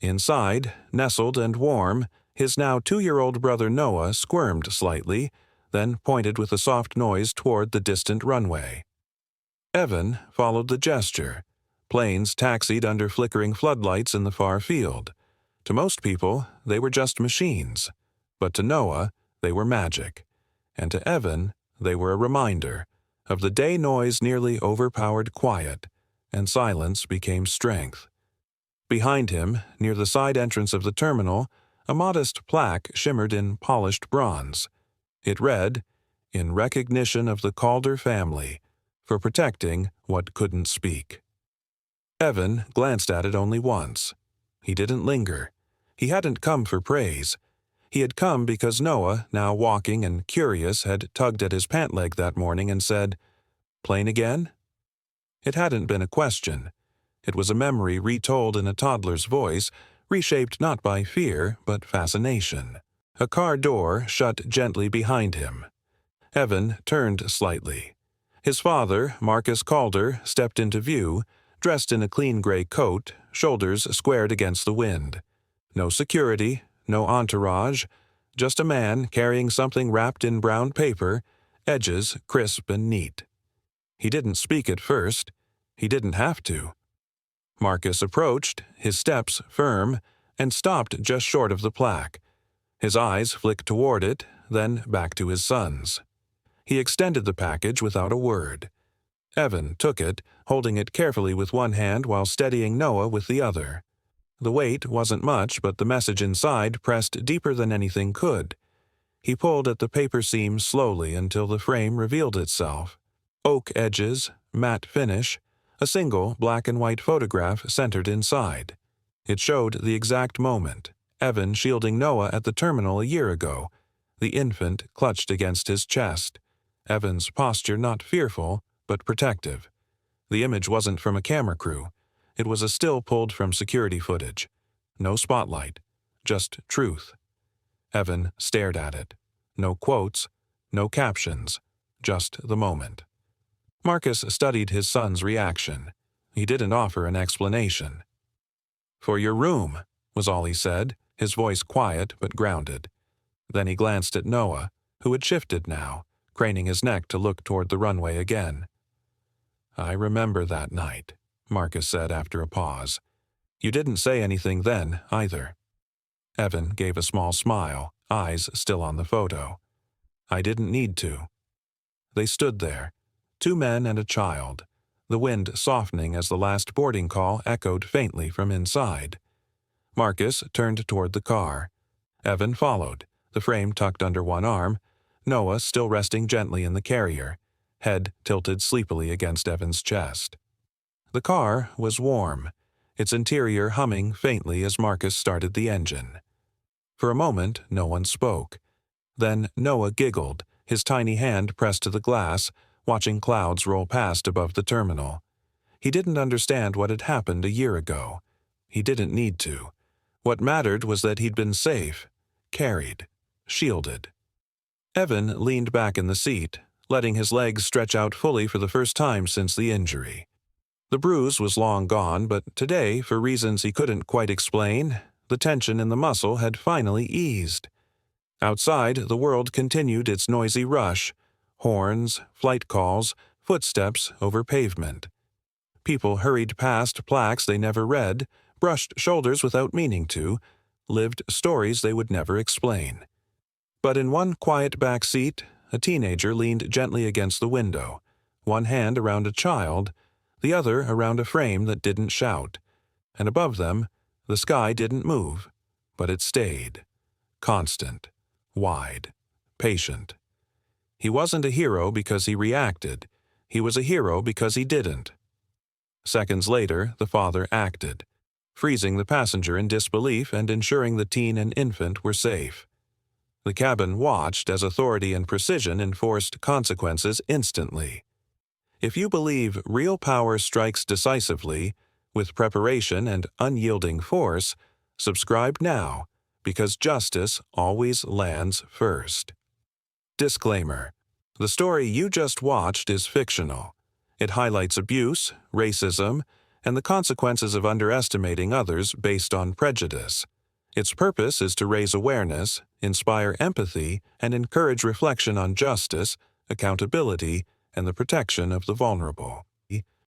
Inside, nestled and warm, his now 2-year-old brother Noah squirmed slightly, then pointed with a soft noise toward the distant runway. Evan followed the gesture. Planes taxied under flickering floodlights in the far field. To most people, they were just machines. But to Noah, they were magic. And to Evan, they were a reminder of the day noise nearly overpowered quiet, and silence became strength. Behind him, near the side entrance of the terminal, a modest plaque shimmered in polished bronze. It read, "In recognition of the Calder family, for protecting what couldn't speak." Evan glanced at it only once. He didn't linger. He hadn't come for praise. He had come because Noah, now walking and curious, had tugged at his pant leg that morning and said, "Plane again?" It hadn't been a question. It was a memory retold in a toddler's voice, reshaped not by fear, but fascination. A car door shut gently behind him. Evan turned slightly. His father, Marcus Calder, stepped into view, dressed in a clean gray coat, shoulders squared against the wind. No security, no entourage, just a man carrying something wrapped in brown paper, edges crisp and neat. He didn't speak at first. He didn't have to. Marcus approached, his steps firm, and stopped just short of the plaque. His eyes flicked toward it, then back to his son's. He extended the package without a word. Evan took it, holding it carefully with one hand while steadying Noah with the other. The weight wasn't much, but the message inside pressed deeper than anything could. He pulled at the paper seam slowly until the frame revealed itself. Oak edges, matte finish, a single black and white photograph centered inside. It showed the exact moment, Evan shielding Noah at the terminal a year ago, the infant clutched against his chest. Evan's posture not fearful, but protective. The image wasn't from a camera crew. It was a still pulled from security footage. No spotlight, just truth. Evan stared at it. No quotes, no captions, just the moment. Marcus studied his son's reaction. He didn't offer an explanation. "For your room," was all he said, his voice quiet but grounded. Then he glanced at Noah, who had shifted now, craning his neck to look toward the runway again. "I remember that night," Marcus said after a pause. "You didn't say anything then, either." Evan gave a small smile, eyes still on the photo. "I didn't need to." They stood there, 2 men and a child, the wind softening as the last boarding call echoed faintly from inside. Marcus turned toward the car. Evan followed, the frame tucked under one arm, Noah still resting gently in the carrier, head tilted sleepily against Evan's chest. The car was warm, its interior humming faintly as Marcus started the engine. For a moment, no one spoke. Then Noah giggled, his tiny hand pressed to the glass, watching clouds roll past above the terminal. He didn't understand what had happened a year ago. He didn't need to. What mattered was that he'd been safe, carried, shielded. Evan leaned back in the seat, letting his legs stretch out fully for the first time since the injury. The bruise was long gone, but today, for reasons he couldn't quite explain, the tension in the muscle had finally eased. Outside, the world continued its noisy rush, horns, flight calls, footsteps over pavement. People hurried past plaques they never read, brushed shoulders without meaning to, lived stories they would never explain. But in one quiet back seat, a teenager leaned gently against the window, one hand around a child, the other around a frame that didn't shout. And above them, the sky didn't move, but it stayed. Constant, wide, patient. He wasn't a hero because he reacted. He was a hero because he didn't. Seconds later, the father acted, freezing the passenger in disbelief and ensuring the teen and infant were safe. The cabin watched as authority and precision enforced consequences instantly. If you believe real power strikes decisively, with preparation and unyielding force, subscribe now, because justice always lands first. Disclaimer: the story you just watched is fictional. It highlights abuse, racism, and the consequences of underestimating others based on prejudice. Its purpose is to raise awareness, inspire empathy, and encourage reflection on justice, accountability, and the protection of the vulnerable.